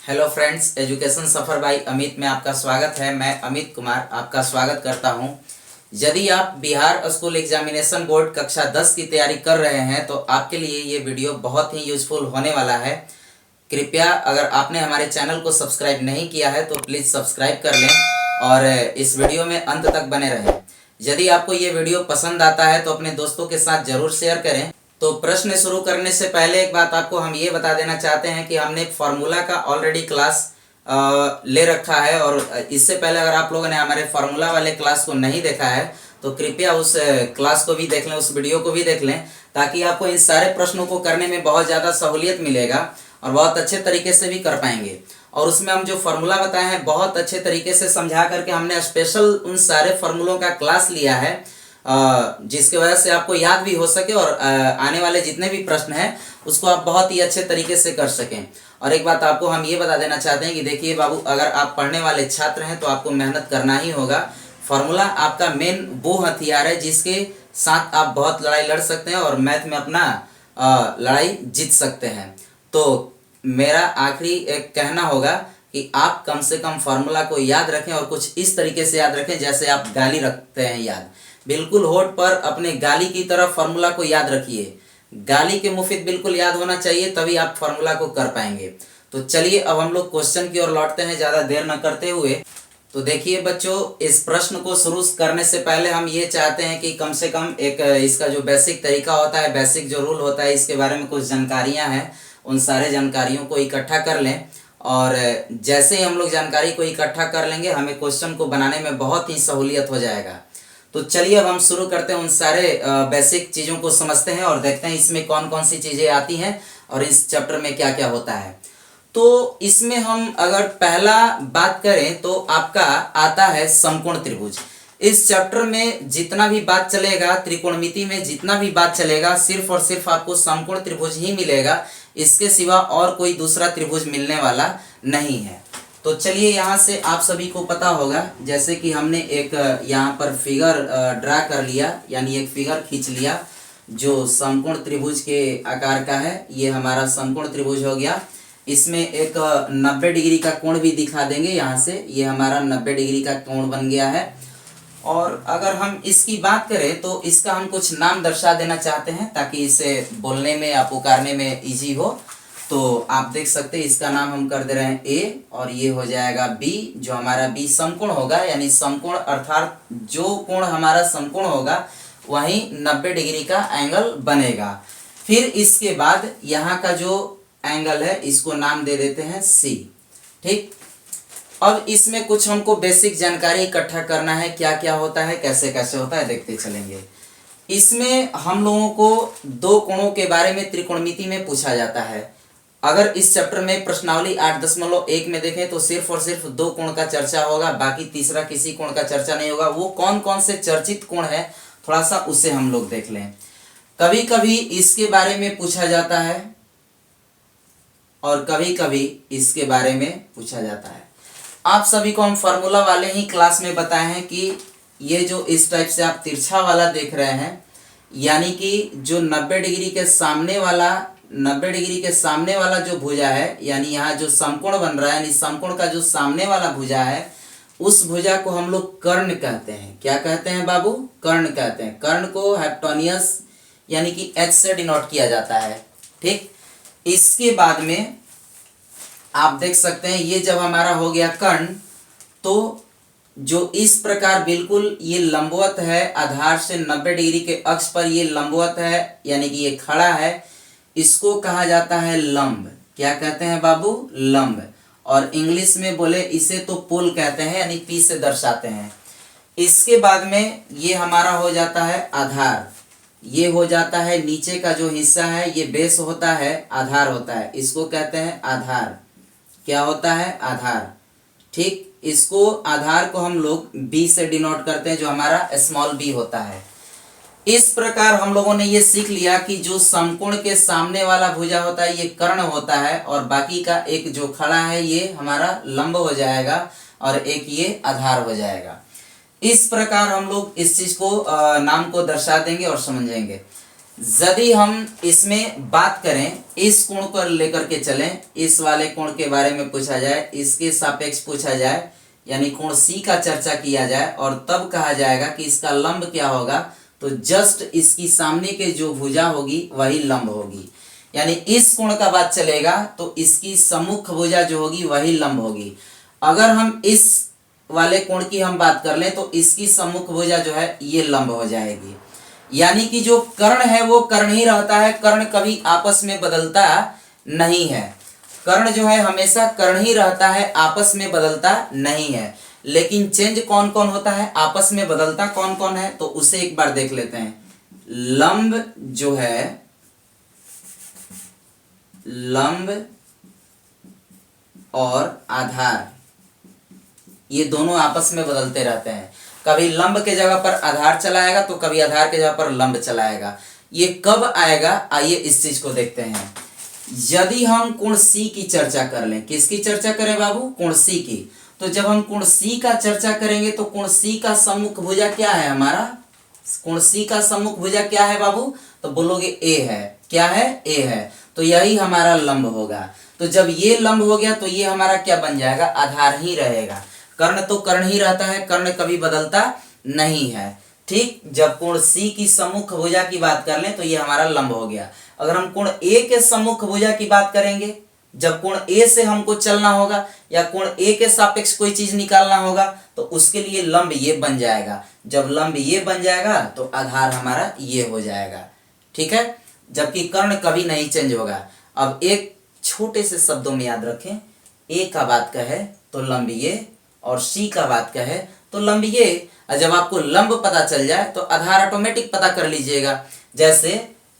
Hello friends, education suffer by Amit में आपका स्वागत है। मैं अमित कुमार आपका स्वागत करता हूं। यदि आप बिहार स्कूल एग्जामिनेशन बोर्ड कक्षा 10 की तैयारी कर रहे हैं तो आपके लिए ये वीडियो बहुत ही यूजफुल होने वाला है। कृपया अगर आपने हमारे चैनल को सब्सक्राइब नहीं किया है तो प्लीज़ सब्सक्राइब कर लें और इस वीडियो में अंत तक बने रहें। यदि आपको ये वीडियो पसंद आता है तो अपने दोस्तों के साथ ज़रूर शेयर करें। तो प्रश्न शुरू करने से पहले एक बात आपको हम ये बता देना चाहते हैं कि हमने एक फार्मूला का ऑलरेडी क्लास ले रखा है और इससे पहले अगर आप लोगों ने हमारे फार्मूला वाले क्लास को नहीं देखा है तो कृपया उस क्लास को भी देख लें, उस वीडियो को भी देख लें, ताकि आपको इन सारे प्रश्नों को करने में बहुत ज़्यादा सहूलियत मिलेगा और बहुत अच्छे तरीके से भी कर पाएंगे। और उसमें हम जो फार्मूला बताए हैं बहुत अच्छे तरीके से समझा करके हमने स्पेशल उन सारे फार्मूलों का क्लास लिया है जिसके वजह से आपको याद भी हो सके और आने वाले जितने भी प्रश्न हैं उसको आप बहुत ही अच्छे तरीके से कर सकें। और एक बात आपको हम ये बता देना चाहते हैं कि देखिए बाबू, अगर आप पढ़ने वाले छात्र हैं तो आपको मेहनत करना ही होगा। फार्मूला आपका मेन वो हथियार है जिसके साथ आप बहुत लड़ाई लड़ सकते हैं और मैथ में अपना लड़ाई जीत सकते हैं। तो मेरा आखिरी एक कहना होगा कि आप कम से कम फार्मूला को याद रखें और कुछ इस तरीके से याद रखें जैसे आप गाली रखते हैं याद। बिल्कुल होठ पर अपने गाली की तरफ फार्मूला को याद रखिए। गाली के मुफिद बिल्कुल याद होना चाहिए, तभी आप फार्मूला को कर पाएंगे। तो चलिए अब हम लोग क्वेश्चन की ओर लौटते हैं ज़्यादा देर न करते हुए। तो देखिए बच्चों, इस प्रश्न को शुरू करने से पहले हम ये चाहते हैं कि कम से कम एक इसका जो बेसिक तरीका होता है, बेसिक जो रूल होता है, इसके बारे में कुछ जानकारियाँ हैं, उन सारे जानकारियों को इकट्ठा कर लें। और जैसे ही हम लोग जानकारी को इकट्ठा कर लेंगे हमें क्वेश्चन को बनाने में बहुत ही सहूलियत हो जाएगा। तो चलिए अब हम शुरू करते हैं, उन सारे बेसिक चीज़ों को समझते हैं और देखते हैं इसमें कौन कौन सी चीज़ें आती हैं और इस चैप्टर में क्या क्या होता है। तो इसमें हम अगर पहला बात करें तो आपका आता है समकोण त्रिभुज। इस चैप्टर में जितना भी बात चलेगा, त्रिकोणमिति में जितना भी बात चलेगा, सिर्फ और सिर्फ आपको समकोण त्रिभुज ही मिलेगा। इसके सिवा और कोई दूसरा त्रिभुज मिलने वाला नहीं है। तो चलिए यहाँ से आप सभी को पता होगा, जैसे कि हमने एक यहाँ पर फिगर ड्रा कर लिया, यानी एक फिगर खींच लिया जो समकोण त्रिभुज के आकार का है। ये हमारा समकोण त्रिभुज हो गया। इसमें एक 90 डिग्री का कोण भी दिखा देंगे यहाँ से। ये हमारा 90 डिग्री का कोण बन गया है। और अगर हम इसकी बात करें तो इसका हम कुछ नाम दर्शा देना चाहते हैं ताकि इसे बोलने में या पुकारने में इजी हो। तो आप देख सकते हैं इसका नाम हम कर दे रहे हैं ए और ये हो जाएगा बी, जो हमारा बी समकोण होगा। यानी समकोण अर्थात जो कोण हमारा समकोण होगा वहीं 90 डिग्री का एंगल बनेगा। फिर इसके बाद यहाँ का जो एंगल है इसको नाम दे देते हैं सी। ठीक, अब इसमें कुछ हमको बेसिक जानकारी इकट्ठा करना है, क्या क्या होता है, कैसे कैसे होता है, देखते चलेंगे। इसमें हम लोगों को दो कोणों के बारे में त्रिकोणमिति में पूछा जाता है। अगर इस चैप्टर में प्रश्नावली 8.1 में देखें तो सिर्फ और सिर्फ दो कोण का चर्चा होगा, बाकी तीसरा किसी कोण का चर्चा नहीं होगा। वो कौन कौन से चर्चित कोण है थोड़ा सा उसे हम लोग देख लें। कभी कभी इसके बारे में पूछा जाता है और कभी कभी इसके बारे में पूछा जाता है। आप सभी को हम फार्मूला वाले ही क्लास में बताए हैं कि ये जो इस टाइप से आप तिरछा वाला देख रहे हैं, यानी कि जो 90 डिग्री के सामने वाला जो भुजा है, यानी यहाँ जो समकोण बन रहा है, यानी समकोण का जो सामने वाला भुजा है उस भुजा को हम लोग कर्ण कहते हैं। क्या कहते हैं बाबू? कर्ण कहते हैं। कर्ण को हाइपोटेन्यूस यानी कि एच से डिनोट किया जाता है। ठीक, इसके बाद में आप देख सकते हैं ये जब हमारा हो गया कर्ण, तो जो इस प्रकार बिल्कुल ये लंबवत है, आधार से 90 डिग्री के अक्ष पर ये लंबवत है, यानी कि ये खड़ा है, इसको कहा जाता है लंब। क्या कहते हैं बाबू? लंब। और इंग्लिश में बोले इसे तो पोल कहते हैं, यानी पी से दर्शाते हैं। इसके बाद में ये हमारा हो जाता है आधार। ये हो जाता है नीचे का जो हिस्सा है, ये बेस होता है, आधार होता है, इसको कहते हैं आधार। क्या होता है? आधार। ठीक, इसको आधार को हम लोग बी से डिनोट करते हैं, जो हमारा स्मॉल बी होता है। इस प्रकार हम लोगों ने ये सीख लिया कि जो समकोण के सामने वाला भुजा होता है ये कर्ण होता है और बाकी का एक जो खड़ा है ये हमारा लंब हो जाएगा और एक ये आधार हो जाएगा। इस प्रकार हम लोग इस चीज को नाम को दर्शा देंगे और समझेंगे। यदि हम इसमें बात करें, इस कोण को लेकर के चलें, इस वाले कोण के बारे में पूछा जाए, इसके सापेक्ष पूछा जाए, यानी कोण सी का चर्चा किया जाए और तब कहा जाएगा कि इसका लंब क्या होगा, तो जस्ट इसकी सामने के जो भुजा होगी वही लंब होगी। यानी इस कोण का बात चलेगा तो इसकी सम्मुख भुजा जो होगी वही लंब होगी। अगर हम इस वाले कोण की हम बात कर लें तो इसकी सम्मुख भुजा जो है ये लंब हो जाएगी। यानी कि जो कर्ण है वो कर्ण ही रहता है, कर्ण कभी आपस में बदलता नहीं है। कर्ण जो है हमेशा कर्ण ही रहता है, आपस में बदलता नहीं है। लेकिन चेंज कौन कौन होता है, आपस में बदलता कौन कौन है, तो उसे एक बार देख लेते हैं। लंब जो है, लंब और आधार, ये दोनों आपस में बदलते रहते हैं। कभी लंब के जगह पर आधार चलाएगा तो कभी आधार के जगह पर लंब चलाएगा। ये कब आएगा, आइए इस चीज को देखते हैं। यदि हम कोण सी की चर्चा कर लें, किसकी चर्चा करें बाबू, कोण सी की, तो जब हम कोण सी का चर्चा करेंगे तो कोण सी का सम्मुख भुजा क्या है हमारा, कोण सी का सम्मुख भुजा क्या है बाबू, तो बोलोगे ए है। क्या है, ए है, तो यही हमारा लंब होगा। तो जब ये लंब हो गया तो ये हमारा क्या बन जाएगा, आधार ही रहेगा। कर्ण तो कर्ण ही रहता है, कर्ण कभी बदलता नहीं है। ठीक, जब कोण सी की सम्मुख भुजा की बात कर लें तो ये हमारा लंब हो गया। अगर हम कोण ए के सम्मुख भुजा की बात करेंगे, जब कोण ए से हमको चलना होगा या कोण ए के सापेक्ष कोई चीज निकालना होगा तो उसके लिए लंब ये बन जाएगा। जब लंब ये बन जाएगा तो आधार हमारा ये हो जाएगा। ठीक है, जबकि कर्ण कभी नहीं चेंज होगा। अब एक छोटे से शब्दों में याद रखें, ए का बात कहे तो लंब ये और सी का बात कहे तो लंब ये। और जब आपको लंब पता चल जाए तो आधार ऑटोमेटिक पता कर लीजिएगा। जैसे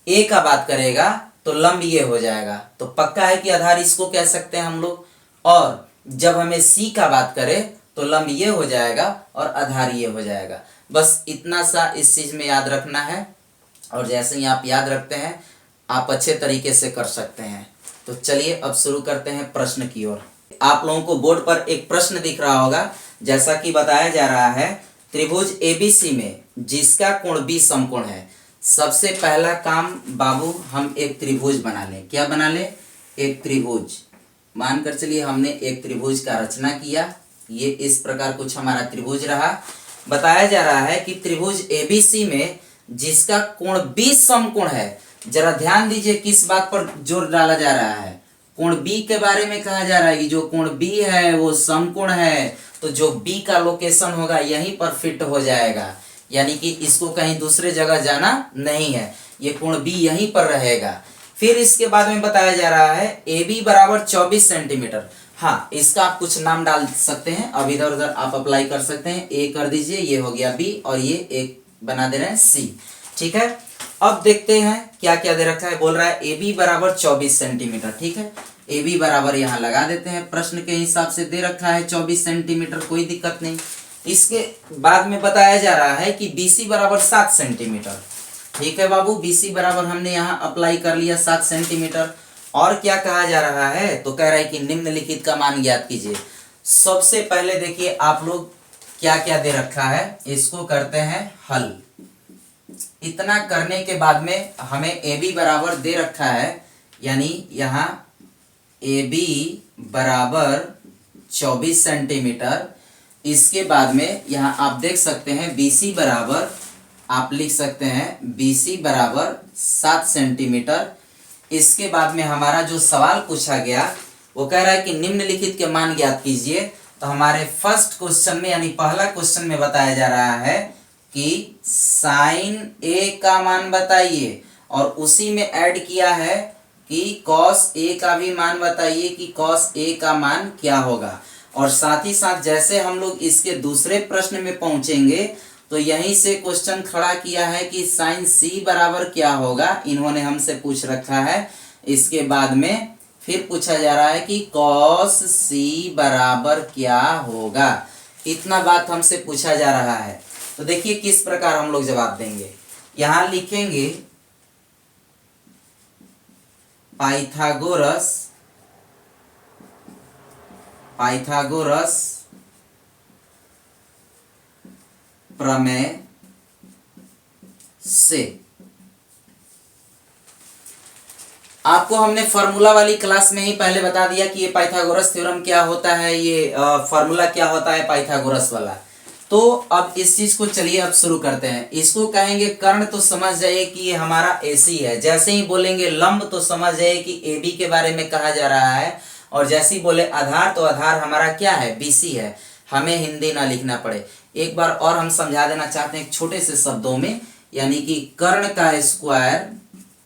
ए का बात करेगा तो लंब ये हो जाएगा, तो पक्का है कि आधार इसको कह सकते हैं हम लोग। और जब हमें सी का बात करे तो लंब ये हो जाएगा और आधार ये हो जाएगा। बस इतना सा इस चीज में याद रखना है, और जैसे ही आप याद रखते हैं आप अच्छे तरीके से कर सकते हैं। तो चलिए अब शुरू करते हैं प्रश्न की ओर। आप लोगों को बोर्ड पर एक प्रश्न दिख रहा होगा, जैसा कि बताया जा रहा है त्रिभुज एबीसी में जिसका कोण बी समकोण है। सबसे पहला काम बाबू हम एक त्रिभुज बना लें। क्या बना लें, एक त्रिभुज। मानकर चलिए हमने एक त्रिभुज का रचना किया, ये इस प्रकार कुछ हमारा त्रिभुज रहा। बताया जा रहा है कि त्रिभुज एबीसी में जिसका कोण बी समकोण है। जरा ध्यान दीजिए किस बात पर जोर डाला जा रहा है, कोण बी के बारे में कहा जा रहा है कि जो कोण बी है वो समकोण है, तो जो बी का लोकेशन होगा यहीं पर फिट हो जाएगा। यानी कि इसको कहीं दूसरे जगह जाना नहीं है, ये कोण बी यहीं पर रहेगा। फिर इसके बाद में बताया जा रहा है ए बी बराबर 24 सेंटीमीटर। हाँ, इसका आप कुछ नाम डाल सकते हैं, अब इधर उधर आप अप्लाई कर सकते हैं। ए कर दीजिए, ये हो गया बी और ये एक बना दे रहे हैं सी। ठीक है, अब देखते हैं क्या क्या दे रखा है। बोल रहा है ए बी बराबर 24 सेंटीमीटर। ठीक है, ए बी बराबर यहाँ लगा देते हैं, प्रश्न के हिसाब से दे रखा है 24 सेंटीमीटर, कोई दिक्कत नहीं। इसके बाद में बताया जा रहा है कि BC बराबर 7 सेंटीमीटर। ठीक है बाबू, BC बराबर हमने यहाँ अप्लाई कर लिया 7 सेंटीमीटर। और क्या कहा जा रहा है, तो कह रहा है कि निम्नलिखित का मान ज्ञात कीजिए। सबसे पहले देखिए आप लोग क्या क्या दे रखा है, इसको करते हैं हल। इतना करने के बाद में हमें AB बराबर दे रखा है, यानी यहाँ AB बराबर 24 सेंटीमीटर। इसके बाद में यहाँ आप देख सकते हैं BC बराबर, आप लिख सकते हैं BC बराबर 7 सेंटीमीटर। इसके बाद में हमारा जो सवाल पूछा गया वो कह रहा है कि निम्नलिखित के मान ज्ञात कीजिए। तो हमारे फर्स्ट क्वेश्चन में यानी पहला क्वेश्चन में बताया जा रहा है कि साइन A का मान बताइए, और उसी में ऐड किया है कि कॉस A का भी मान बताइए कि कॉस A का मान क्या होगा। और साथ ही साथ जैसे हम लोग इसके दूसरे प्रश्न में पहुंचेंगे तो यहीं से क्वेश्चन खड़ा किया है कि साइन C बराबर क्या होगा, इन्होंने हमसे पूछ रखा है। इसके बाद में फिर पूछा जा रहा है कि कॉस C बराबर क्या होगा। इतना बात हमसे पूछा जा रहा है। तो देखिए किस प्रकार हम लोग जवाब देंगे। यहां लिखेंगे पाइथागोरस प्रमेय से आपको हमने फार्मूला वाली क्लास में ही पहले बता दिया कि ये पाइथागोरस थ्योरम क्या होता है, ये फार्मूला क्या होता है पाइथागोरस वाला। तो अब इस चीज को चलिए अब शुरू करते हैं। इसको कहेंगे कर्ण तो समझ जाइए कि ये हमारा एसी है। जैसे ही बोलेंगे लंब तो समझ जाइए कि एबी के बारे में कहा जा रहा है। और जैसे ही बोले आधार तो आधार हमारा क्या है, बीसी है। हमें हिंदी ना लिखना पड़े। एक बार और हम समझा देना चाहते हैं छोटे से शब्दों में, यानी कि कर्ण का स्क्वायर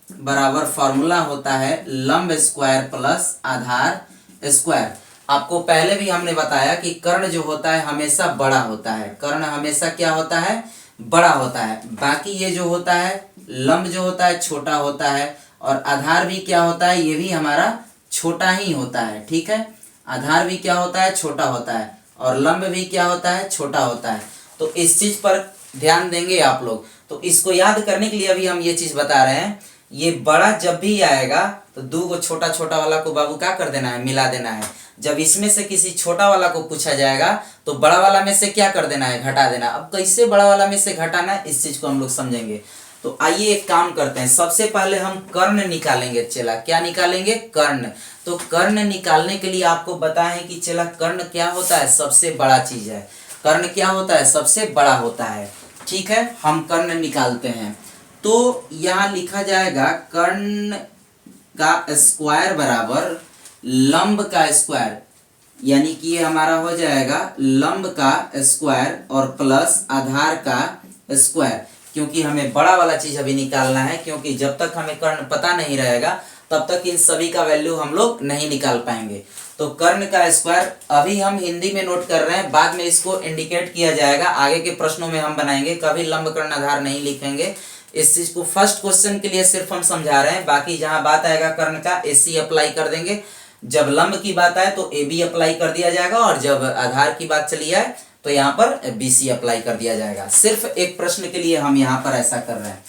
बराबर फॉर्मूला होता है लंब स्क्वायर प्लस आधार स्क्वायर। आपको पहले भी हमने बताया कि कर्ण जो होता है हमेशा बड़ा होता है। कर्ण हमेशा क्या होता है, बड़ा होता है। बाकी ये जो होता है लंब जो होता है छोटा होता है, और आधार भी क्या होता है, ये भी हमारा छोटा ही होता है। ठीक है, आधार भी क्या होता है, छोटा होता है, और लंब भी क्या होता है, छोटा होता है। तो इस चीज पर ध्यान देंगे आप लोग। तो इसको याद करने के लिए अभी हम ये चीज बता रहे हैं। ये बड़ा जब भी आएगा तो दो को छोटा छोटा वाला को बाबू क्या कर देना है, मिला देना है। जब इसमें से किसी छोटा वाला को पूछा जाएगा तो बड़ा वाला में से क्या कर देना है, घटा देना। अब कैसे बड़ा वाला में से घटाना है इस चीज को हम लोग समझेंगे। तो आइए एक काम करते हैं, सबसे पहले हम कर्ण निकालेंगे। चला क्या निकालेंगे, कर्ण। तो कर्ण निकालने के लिए आपको बताएं कि चला कर्ण क्या होता है, सबसे बड़ा चीज है। कर्ण क्या होता है, सबसे बड़ा होता है। ठीक है, हम कर्ण निकालते हैं। तो यहां लिखा जाएगा कर्ण का स्क्वायर बराबर लंब का स्क्वायर, यानी कि ये हमारा हो जाएगा लंब का स्क्वायर और प्लस आधार का स्क्वायर। क्योंकि हमें बड़ा वाला चीज अभी निकालना है, क्योंकि जब तक हमें कर्ण पता नहीं रहेगा तब तक इन सभी का वैल्यू हम लोग नहीं निकाल पाएंगे। तो कर्ण का स्क्वायर अभी हम हिंदी में नोट कर रहे हैं, बाद में इसको इंडिकेट किया जाएगा, आगे के प्रश्नों में हम बनाएंगे। कभी लंब कर्ण आधार नहीं लिखेंगे। इस चीज को फर्स्ट क्वेश्चन के लिए सिर्फ हम समझा रहे हैं। बाकी जहां बात आएगा कर्ण का एसी अप्लाई कर देंगे, जब लंब की बात आए तो ए बी अप्लाई कर दिया जाएगा, और जब आधार की बात चली आए तो यहाँ पर बीसी अप्लाई कर दिया जाएगा। सिर्फ एक प्रश्न के लिए हम यहाँ पर ऐसा कर रहे हैं।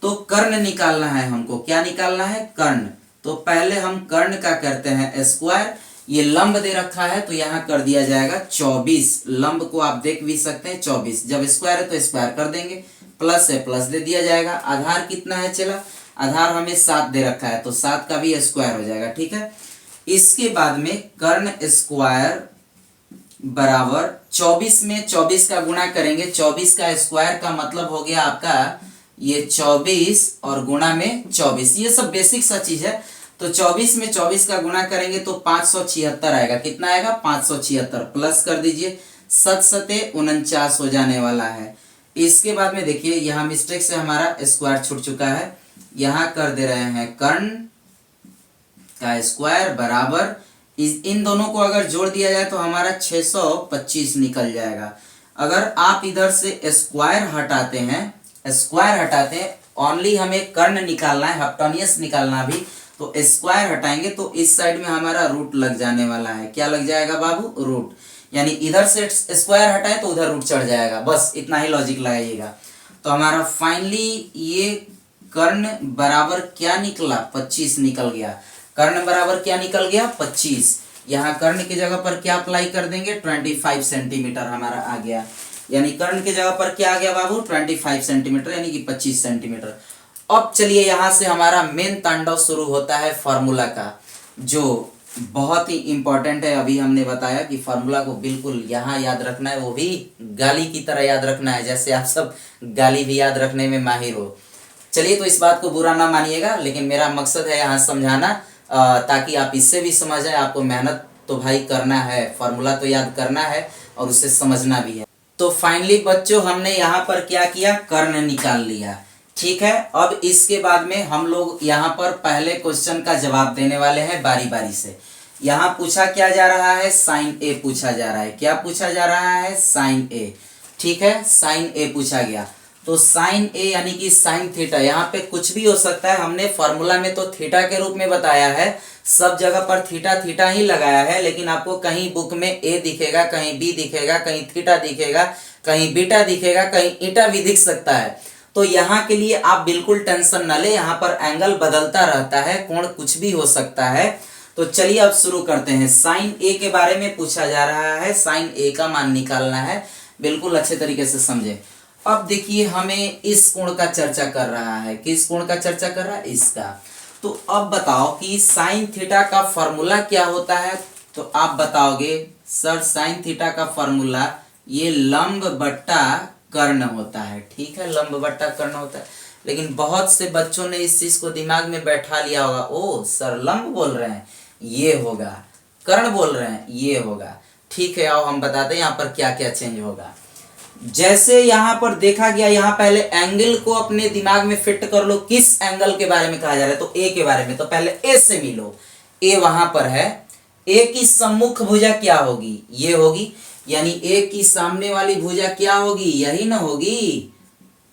तो कर्ण निकालना है हमको, क्या निकालना है, कर्ण। तो पहले हम कर्ण का करते हैं स्क्वायर। ये लंब दे रखा है तो यहाँ कर दिया जाएगा 24। लंब को आप देख भी सकते हैं 24। जब स्क्वायर है तो स्क्वायर कर देंगे, प्लस है प्लस दे दिया जाएगा। आधार कितना है, चला आधार हमें 7 दे रखा है तो 7 का भी स्क्वायर हो जाएगा। ठीक है, इसके बाद में कर्ण स्क्वायर बराबर 24 में 24 का गुणा करेंगे। 24 का स्क्वायर का मतलब हो गया आपका ये 24 और गुणा में 24। ये सब बेसिक सा चीज है। तो 24 में 24 का गुणा करेंगे तो 576 आएगा। कितना आएगा, 576। प्लस कर दीजिए, 7 सते 49 हो जाने वाला है। इसके बाद में देखिए यहाँ मिस्टेक से हमारा स्क्वायर छूट चुका है। यहाँ कर दे रहे हैं कर्ण का स्क्वायर बराबर, इन दोनों को अगर जोड़ दिया जाए तो हमारा 625 निकल जाएगा। अगर आप इधर से स्क्वायर हटाते हैं, ओनली हमें कर्ण निकालना है, हप्टोनियस निकालना भी, तो स्क्वायर हटाएंगे तो इस साइड में हमारा रूट लग जाने वाला है। क्या लग जाएगा बाबू, रूट। यानी इधर से स्क्वायर हटाए तो उधर रूट चढ़ जाएगा। बस इतना ही लॉजिक लगाइएगा। तो हमारा फाइनली ये कर्ण बराबर क्या निकला, 25 निकल गया। कर्ण बराबर क्या निकल गया, 25। यहाँ कर्ण की जगह पर क्या अप्लाई कर देंगे, 25 सेंटीमीटर हमारा आ गया। यानी कर्ण की जगह पर क्या आ गया बाबू, 25 सेंटीमीटर, यानी कि 25 सेंटीमीटर। अब चलिए यहाँ से हमारा मेन तांडव शुरू होता है फार्मूला का, जो बहुत ही इंपॉर्टेंट है। अभी हमने बताया कि फार्मूला को बिल्कुल यहाँ याद रखना है, वो भी गाली की तरह याद रखना है, जैसे आप सब गाली भी याद रखने में माहिर हो। चलिए, तो इस बात को बुरा ना मानिएगा, लेकिन मेरा मकसद है यहाँ समझाना, ताकि आप इससे भी समझ जाए। आपको मेहनत तो भाई करना है, फार्मूला तो याद करना है और उसे समझना भी है। तो फाइनली बच्चों हमने यहाँ पर क्या किया, कर्ण निकाल लिया। ठीक है, अब इसके बाद में हम लोग यहाँ पर पहले क्वेश्चन का जवाब देने वाले हैं बारी बारी से। यहाँ पूछा क्या जा रहा है, साइन ए पूछा जा रहा है। क्या पूछा जा रहा है, साइन ए। ठीक है, साइन ए पूछा गया। तो साइन ए यानी कि साइन थीटा, यहाँ पे कुछ भी हो सकता है। हमने फॉर्मूला में तो थीटा के रूप में बताया है, सब जगह पर थीटा थीटा ही लगाया है, लेकिन आपको कहीं बुक में ए दिखेगा, कहीं बी दिखेगा, कहीं थीटा दिखेगा, कहीं बीटा दिखेगा, कहीं ईटा भी दिख सकता है। तो यहाँ के लिए आप बिल्कुल टेंशन न ले, यहाँ पर एंगल बदलता रहता है, कोण कुछ भी हो सकता है। तो चलिए अब शुरू करते हैं। साइन ए के बारे में पूछा जा रहा है, साइन ए का मान निकालना है, बिल्कुल अच्छे तरीके से समझे। अब देखिए हमें इस कोण का चर्चा कर रहा है, किस कोण का चर्चा कर रहा है, इसका। तो अब बताओ कि साइन थीटा का फॉर्मूला क्या होता है। तो आप बताओगे सर साइन थीटा का फॉर्मूला ये लंब बट्टा कर्ण होता है। ठीक है, लंब बट्टा कर्ण होता है, लेकिन बहुत से बच्चों ने इस चीज को दिमाग में बैठा लिया होगा, ओ सर लंब बोल रहे हैं ये होगा, कर्ण बोल रहे हैं ये होगा। ठीक है, आओ हम बताते हैं यहाँ पर क्या क्या चेंज होगा। जैसे यहाँ पर देखा गया, यहाँ पहले एंगल को अपने दिमाग में फिट कर लो, किस एंगल के बारे में कहा जा रहा है, तो ए के बारे में। तो पहले ए से मिलो, ए वहां पर है, ए की सम्मुख भुजा क्या होगी, ये होगी, यानी ए की सामने वाली भुजा क्या होगी, यही ना होगी,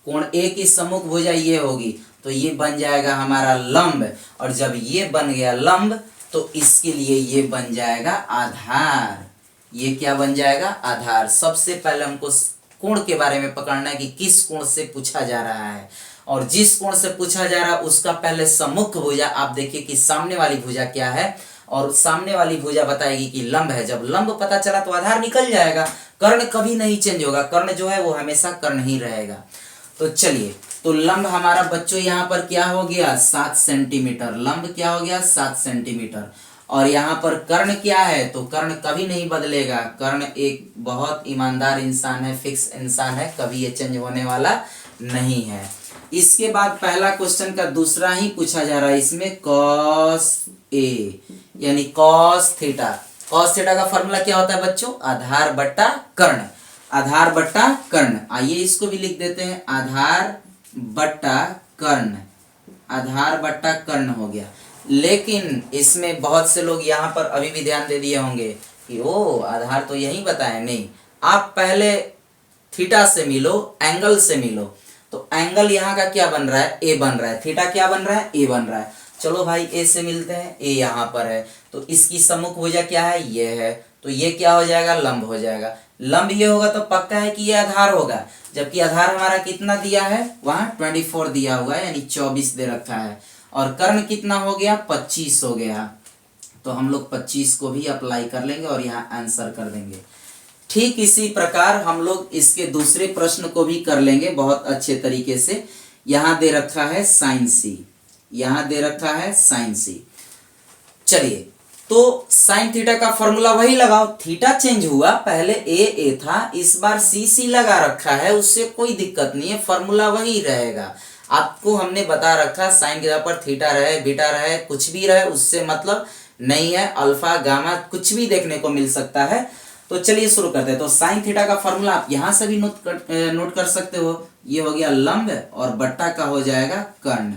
कोण ए की सम्मुख भुजा ये होगी, तो ये बन जाएगा हमारा लंब। और जब ये बन गया लंब तो इसके लिए ये बन जाएगा आधार। ये क्या बन जाएगा, आधार। सबसे पहले हमको कोण के बारे में पकड़ना है कि किस कोण से पूछा जा रहा है, और जिस कोण से पूछा जा रहा है उसका पहले सम्मुख भुजा आप देखिए कि सामने वाली भुजा क्या है, और सामने वाली भुजा बताएगी कि लंब है। जब लंब पता चला तो आधार निकल जाएगा। कर्ण कभी नहीं चेंज होगा, कर्ण जो है वो हमेशा कर्ण ही रहेगा। तो चलिए, तो लंब हमारा बच्चों यहाँ पर क्या हो गया, 7 सेंटीमीटर। लंब क्या हो गया, 7 सेंटीमीटर। और यहाँ पर कर्ण क्या है, तो कर्ण कभी नहीं बदलेगा। कर्ण एक बहुत ईमानदार इंसान है, फिक्स इंसान है, कभी ये चेंज होने वाला नहीं है। इसके बाद पहला क्वेश्चन का दूसरा ही पूछा जा रहा है, इसमें कॉस ए यानी कॉस थीटा। कॉस थीटा का फॉर्मूला क्या होता है बच्चों, आधार बट्टा कर्ण। आधार बट्टा कर्ण, आइए इसको भी लिख देते हैं, आधार बट्टा कर्ण। आधार बट्टा कर्ण हो गया। लेकिन इसमें बहुत से लोग यहाँ पर अभी भी ध्यान दे दिए होंगे कि ओ आधार तो यही बताए, नहीं, आप पहले थीटा से मिलो, एंगल से मिलो। तो एंगल यहाँ का क्या बन रहा है, ए बन रहा है, थीटा क्या बन रहा है, ए बन रहा है। चलो भाई ए से मिलते हैं, ए यहाँ पर है, तो इसकी सम्मुख भुजा क्या है, ये है, तो ये क्या हो जाएगा, लंब हो जाएगा। लंब ये होगा तो पक्का है कि ये आधार होगा, जबकि आधार हमारा कितना दिया है, वहां 24 दिया हुआ है, यानी 24 दे रखा है। और कर्ण कितना हो गया, 25 हो गया, तो हम लोग 25 को भी अप्लाई कर लेंगे और यहाँ आंसर कर देंगे। ठीक इसी प्रकार हम लोग इसके दूसरे प्रश्न को भी कर लेंगे बहुत अच्छे तरीके से। यहाँ दे रखा है साइन सी, यहाँ दे रखा है साइन सी। चलिए, तो साइन थीटा का फॉर्मूला वही लगाओ, थीटा चेंज हुआ, पहले ए था, इस बार सी लगा रखा है, उससे कोई दिक्कत नहीं है, फॉर्मूला वही रहेगा। आपको हमने बता रखा साइन के जगह पर थीटा रहे, बीटा रहे, कुछ भी रहे, उससे मतलब नहीं है, अल्फा गामा कुछ भी देखने को मिल सकता है। तो चलिए शुरू करते हैं। तो साइन थीटा का फॉर्मूला आप यहां से भी नोट कर सकते हो, ये हो गया लंब और बट्टा का हो जाएगा कर्ण,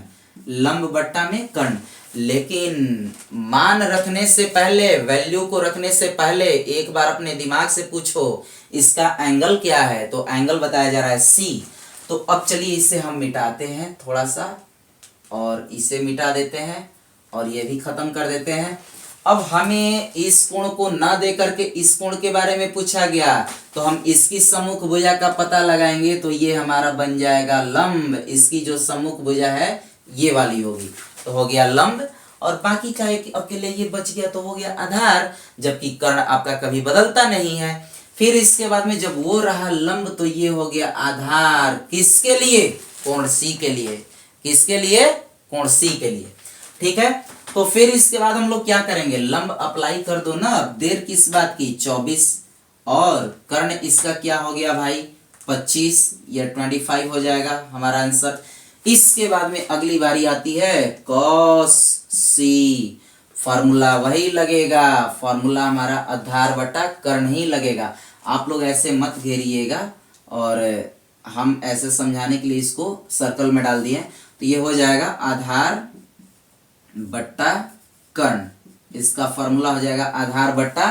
लंब बट्टा में कर्ण। लेकिन मान रखने से पहले, वैल्यू को रखने से पहले एक बार अपने दिमाग से पूछो इसका एंगल क्या है, तो एंगल बताया जा रहा है सी। तो अब चलिए इसे हम मिटाते हैं थोड़ा सा, और इसे मिटा देते हैं और ये भी खत्म कर देते हैं। अब हमें इस कोण को ना दे करके इस कोण के बारे में पूछा गया, तो हम इसकी सम्मुख भुजा का पता लगाएंगे, तो ये हमारा बन जाएगा लंब। इसकी जो सम्मुख भुजा है ये वाली होगी, तो हो गया लंब, और बाकी का एक अकेले ये बच गया तो हो गया आधार, जबकि कर्ण आपका कभी बदलता नहीं है। फिर इसके बाद में जब वो रहा लंब, तो ये हो गया आधार, किसके लिए, कोण सी के लिए, किसके लिए, कोण सी के लिए। ठीक है, तो फिर इसके बाद हम लोग क्या करेंगे, लंब अप्लाई कर दो ना, अब देर किस बात की, 24, और कर्ण इसका क्या हो गया भाई 25 या 25 हो जाएगा हमारा आंसर। इसके बाद में अगली बारी आती है कॉस सी, फॉर्मूला वही लगेगा, फॉर्मूला हमारा आधार बटा कर्ण ही लगेगा। आप लोग ऐसे मत घेरिएगा, और हम ऐसे समझाने के लिए इसको सर्कल में डाल दिए। तो ये हो जाएगा आधार बट्टा कर्ण, इसका फॉर्मूला हो जाएगा आधार बट्टा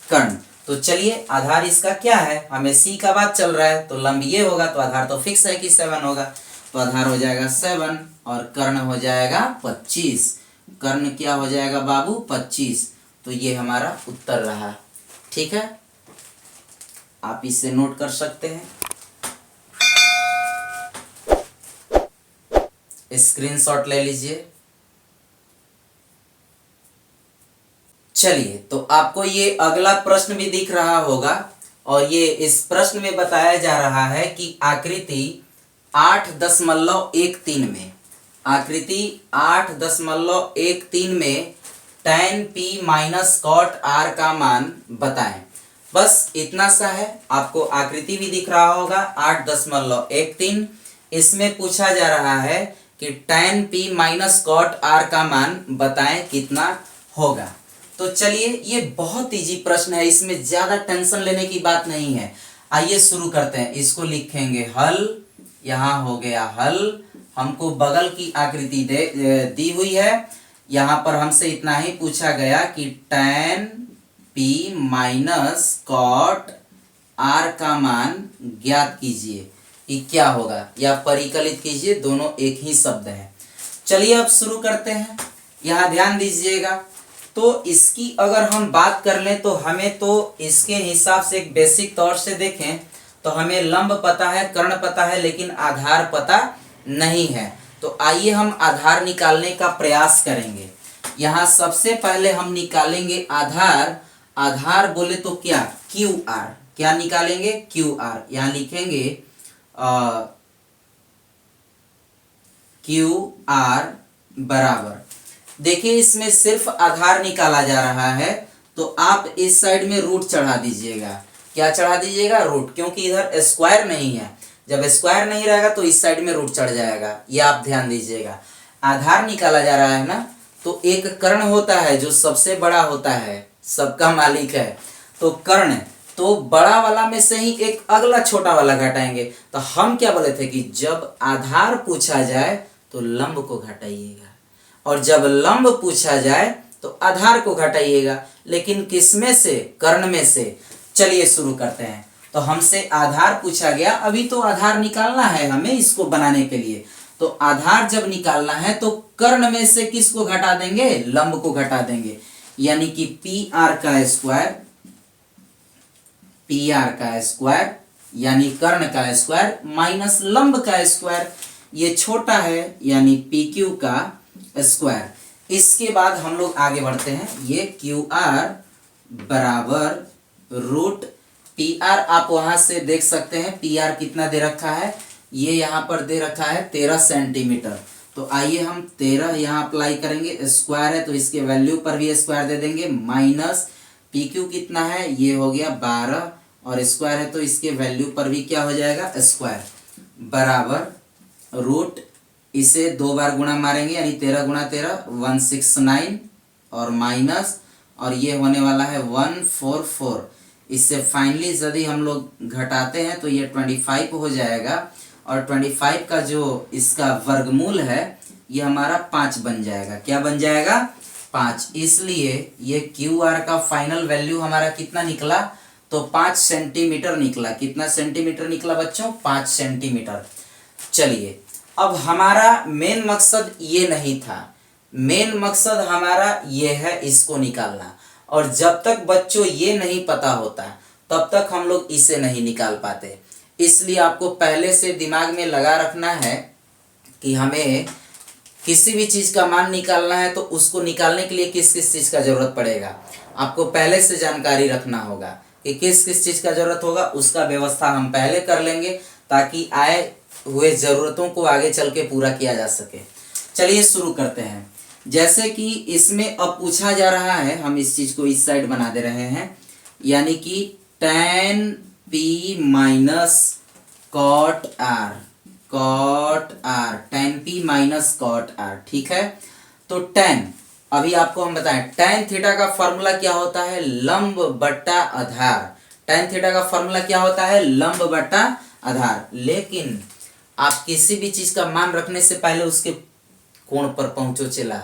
कर्ण। तो चलिए, आधार इसका क्या है, हमें सी का बात चल रहा है, तो लंब ये होगा, तो आधार तो फिक्स है कि 7 होगा, तो आधार हो जाएगा 7 और कर्ण हो जाएगा 25। कर्ण क्या हो जाएगा बाबू 25, तो ये हमारा उत्तर रहा। ठीक है, आप इसे नोट कर सकते हैं, स्क्रीनशॉट ले लीजिए। चलिए, तो आपको ये अगला प्रश्न भी दिख रहा होगा, और ये इस प्रश्न में बताया जा रहा है कि आकृति 8.13 में आकृति 8.13 में tan p minus cot r का मान बताएं। बस इतना सा है, आपको आकृति भी दिख रहा होगा 8.13। इसमें पूछा जा रहा है कि tan p minus cot r का मान बताएं कितना होगा। तो चलिए, ये बहुत इजी प्रश्न है, इसमें ज्यादा टेंशन लेने की बात नहीं है। आइए शुरू करते हैं। इसको लिखेंगे हल, यहाँ हो गया हल। हमको बगल की आकृति दी हुई है, यहाँ पर हमसे इतना ही पूछा गया कि tan p minus cot r का मान ज्ञात कीजिए कि क्या होगा, या परिकलित कीजिए, दोनों एक ही शब्द है। चलिए अब शुरू करते हैं। यहाँ ध्यान दीजिएगा, तो इसकी अगर हम बात कर लें तो हमें तो इसके हिसाब से एक बेसिक तौर से देखें तो हमें लंब पता है, कर्ण पता है, लेकिन आधार पता नहीं है। तो आइए हम आधार निकालने का प्रयास करेंगे। यहाँ सबसे पहले हम निकालेंगे आधार। आधार बोले तो क्या, क्यू आर। क्या निकालेंगे, क्यू आर। यहाँ लिखेंगे क्यू आर बराबर, देखिए इसमें सिर्फ आधार निकाला जा रहा है, तो आप इस साइड में रूट चढ़ा दीजिएगा। क्या चढ़ा दीजिएगा, रूट, क्योंकि इधर स्क्वायर नहीं है। जब स्क्वायर नहीं रहेगा तो इस साइड में रूट चढ़ जाएगा, ये आप ध्यान दीजिएगा। आधार निकाला जा रहा है ना, तो एक कर्ण होता है जो सबसे बड़ा होता है, सबका मालिक है। तो कर्ण, तो बड़ा वाला में से ही एक अगला छोटा वाला घटाएंगे। तो हम क्या बोले थे कि जब आधार पूछा जाए तो लंब को घटाइएगा, और जब लंब पूछा जाए तो आधार को घटाइएगा। लेकिन किस में से, कर्ण में से। चलिए शुरू करते हैं। तो हमसे आधार पूछा गया, अभी तो आधार निकालना है हमें इसको बनाने के लिए। तो आधार जब निकालना है तो कर्ण में से किसको घटा देंगे, लंब को घटा देंगे। यानी कि पी आर का स्क्वायर, पी आर का स्क्वायर यानी कर्ण का स्क्वायर माइनस लंब का स्क्वायर, ये छोटा है यानी पी क्यू का स्क्वायर। इसके बाद हम लोग आगे बढ़ते हैं। ये क्यू आर बराबर रूट पी आर, आप वहां से देख सकते हैं पी आर कितना दे रखा है, ये यहाँ पर दे रखा है 13 सेंटीमीटर। तो आइए हम 13 यहाँ अप्लाई करेंगे, स्क्वायर है तो इसके वैल्यू पर भी स्क्वायर दे देंगे, माइनस पी क्यू कितना है, ये हो गया 12, और स्क्वायर है तो इसके वैल्यू पर भी क्या हो जाएगा, स्क्वायर, बराबर रूट, इसे 2 बार गुणा मारेंगे यानी 13 गुणा 13 169, और माइनस, और ये होने वाला है 144। इससे फाइनली यदि हम लोग घटाते हैं तो ये 25 हो जाएगा, और 25 का जो इसका वर्गमूल है ये हमारा 5 बन जाएगा। क्या बन जाएगा, 5। इसलिए ये क्यू आर का फाइनल वैल्यू हमारा कितना निकला, तो 5 सेंटीमीटर निकला। कितना सेंटीमीटर निकला बच्चों, 5 सेंटीमीटर। चलिए, अब हमारा मेन मकसद ये नहीं था, मेन मकसद हमारा ये है इसको निकालना। और जब तक बच्चों ये नहीं पता होता तब तक हम लोग इसे नहीं निकाल पाते। इसलिए आपको पहले से दिमाग में लगा रखना है कि हमें किसी भी चीज़ का मान निकालना है तो उसको निकालने के लिए किस किस चीज़ का ज़रूरत पड़ेगा, आपको पहले से जानकारी रखना होगा कि किस किस चीज़ का ज़रूरत होगा। उसका व्यवस्था हम पहले कर लेंगे ताकि आए हुए ज़रूरतों को आगे चल के पूरा किया जा सके। चलिए शुरू करते हैं। जैसे कि इसमें अब पूछा जा रहा है, हम इस चीज़ को इस साइड बना दे रहे हैं, यानी कि tan p minus cot r, cot r, tan p minus cot r, ठीक है। तो tan, अभी आपको हम बताएं tan थीटा का फॉर्मूला क्या होता है, लंब बट्टा आधार। tan थीटा का फॉर्मूला क्या होता है, लंब बट्टा आधार। लेकिन आप किसी भी चीज का मान रखने से पहले उसके कोण पर पहुंचो। चला,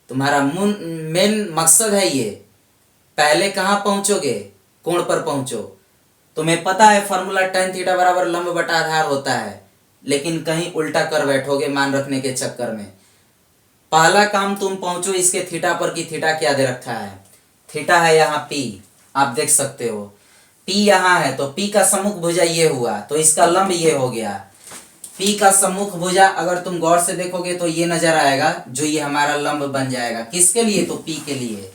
तुम्हारा मेन मकसद है ये, पहले कहां पहुंचोगे, कोण पर पहुंचो। तुम्हें पता है फॉर्मूला tan थीटा बराबर लंब बटा आधार होता है, लेकिन कहीं उल्टा कर बैठोगे मान रखने के चक्कर में। पहला काम तुम पहुंचो इसके थीटा पर कि थीटा क्या दे रखा है, थीटा है यहाँ p, आप देख सकते हो p यहाँ है, तो p का सम्मुख भुजा ये हुआ तो इसका लंब ये हो गया। P का सम्मुख भुजा अगर तुम गौर से देखोगे तो ये नजर आएगा, जो ये हमारा लंब बन जाएगा। किसके लिए, तो P के लिए